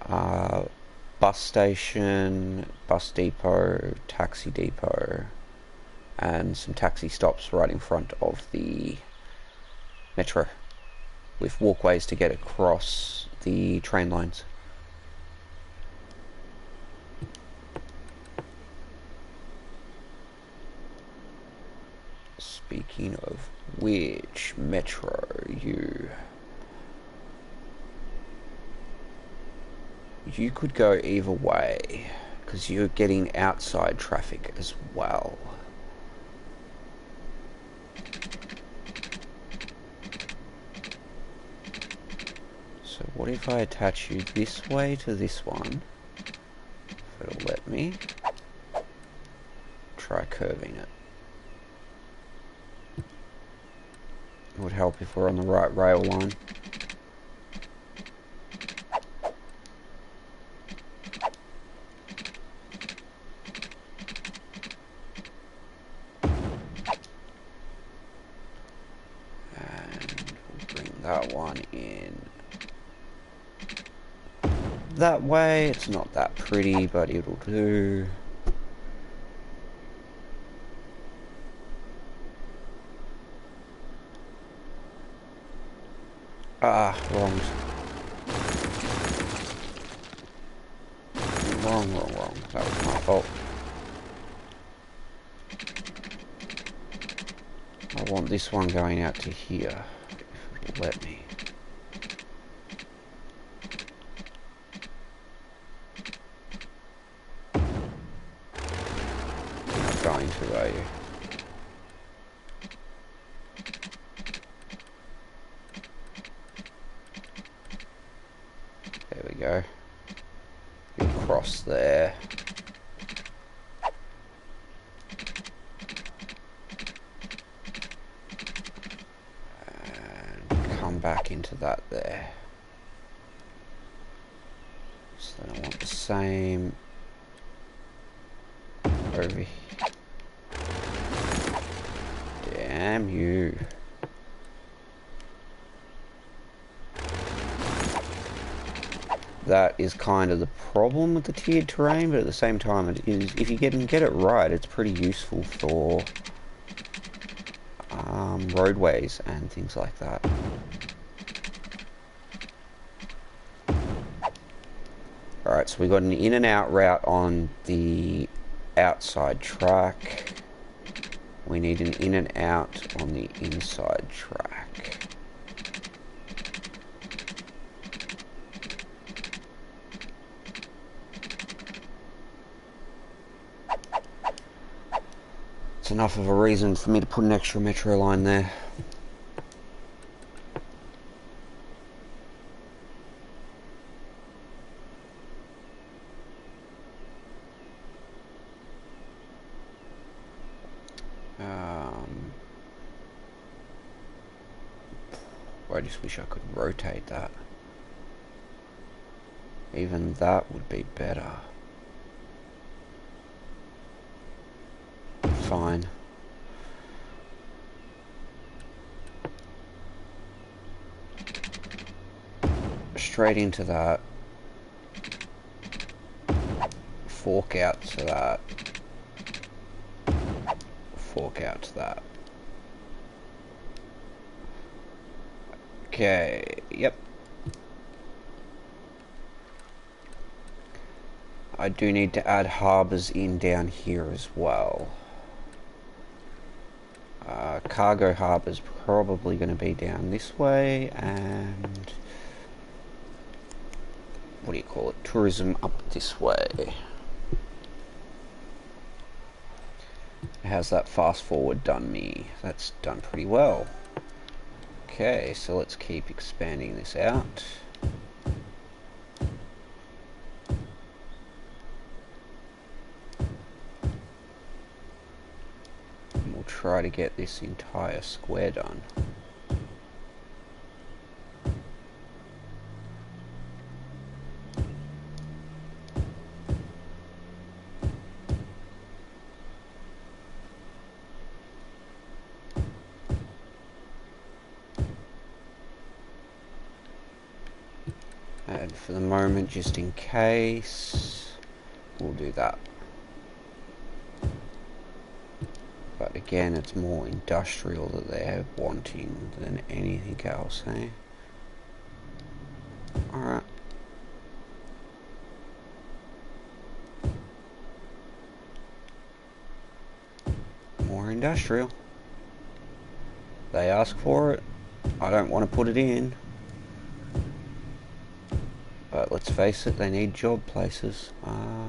bus station, bus depot, taxi depot, and some taxi stops right in front of the metro, with walkways to get across the train lines. Speaking of which, metro, you could go either way, because you're getting outside traffic as well. So what if I attach you this way to this one? If it'll let me. Try curving it. It would help if we're on the right rail line. And we'll bring that one in. That way, it's not that pretty, but it'll do. Ah, wrong. Wrong. That was my fault. I want this one going out to here, if it'll let me. You're not going to, are you? There we go. You'll cross there. And come back into that there. So then I want the same over here. Damn you. That is kind of the problem with the tiered terrain, but at the same time, it is, if you get it right, it's pretty useful for roadways and things like that. Alright, so we got an in and out route on the outside track. We need an in and out on the inside track. It's enough of a reason for me to put an extra metro line there. I just wish I could rotate that. Even that would be better. Fine. Straight into that. Fork out to that. Fork out to that. Okay, yep. I do need to add harbours in down here as well. Cargo harbour's probably going to be down this way, and what do you call it? Tourism up this way. How's that fast forward done me? That's done pretty well. Okay, so let's keep expanding this out. try to get this entire square done. And for the moment, just in case, we'll do that. But again, it's more industrial that they're wanting than anything else, eh? Alright. More industrial. They ask for it. I don't want to put it in. But let's face it, they need job places.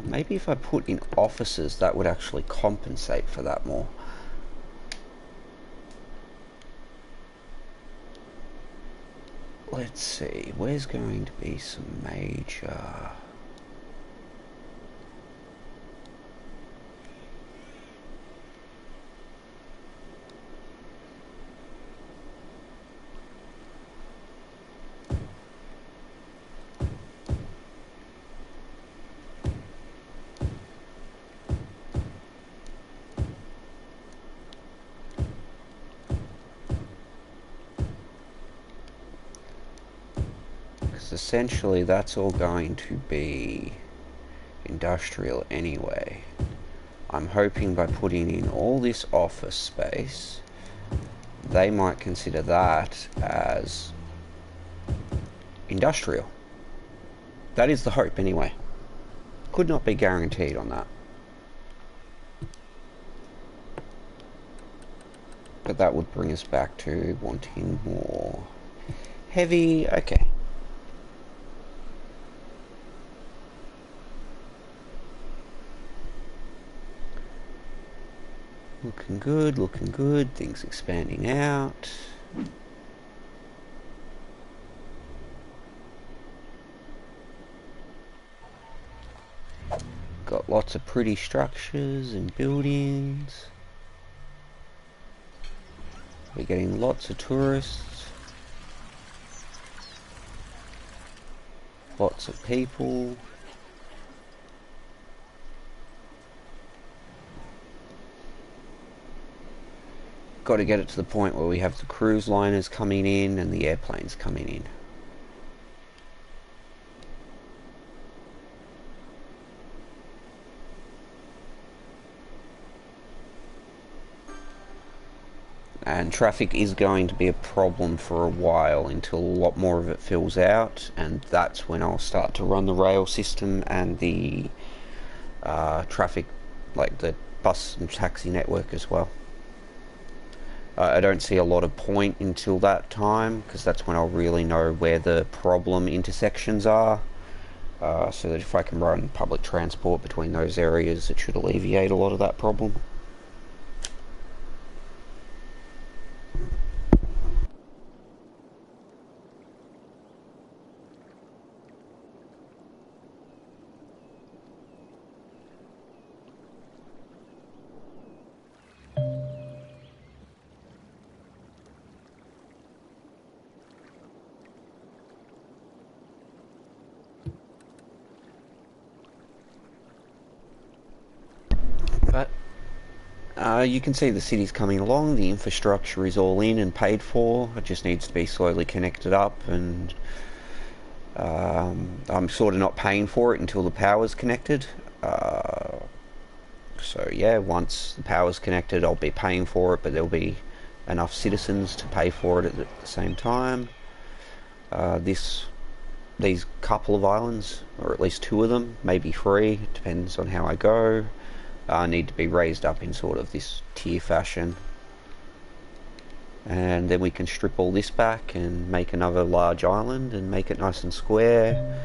Maybe if I put in offices, that would actually compensate for that more. Let's see, where's going to be some major... essentially that's all going to be industrial anyway. I'm hoping by putting in all this office space, they might consider that as industrial. That is the hope anyway. Could not be guaranteed on that. But that would bring us back to wanting more heavy. Okay. Looking good, looking good. Things expanding out. Got lots of pretty structures and buildings. We're getting lots of tourists. Lots of people. Got to get it to the point where we have the cruise liners coming in and the airplanes coming in. And traffic is going to be a problem for a while until a lot more of it fills out, and that's when I'll start to run the rail system and the traffic, like the bus and taxi network as well. I don't see a lot of point until that time, because that's when I'll really know where the problem intersections are, so that if I can run public transport between those areas, it should alleviate a lot of that problem. But you can see the city's coming along, the infrastructure is all in and paid for, it just needs to be slowly connected up, and I'm sort of not paying for it until the power's connected. So yeah, once the power's connected, I'll be paying for it, but there'll be enough citizens to pay for it at the same time. These couple of islands, or at least two of them, maybe three, depends on how I go, need to be raised up in sort of this tier fashion. And then we can strip all this back and make another large island and make it nice and square.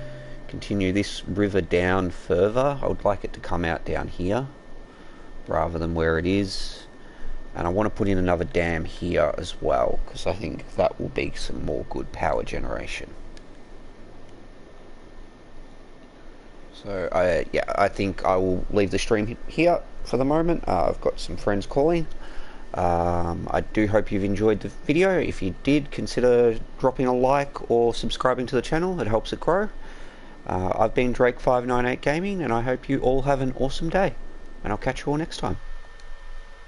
Continue this river down further. I would like it to come out down here rather than where it is. And I want to put in another dam here as well, because I think that will be some more good power generation. So I think I will leave the stream here for the moment. I've got some friends calling. I do hope you've enjoyed the video. If you did, consider dropping a like or subscribing to the channel. It helps it grow. I've been Drake598 Gaming, and I hope you all have an awesome day. And I'll catch you all next time.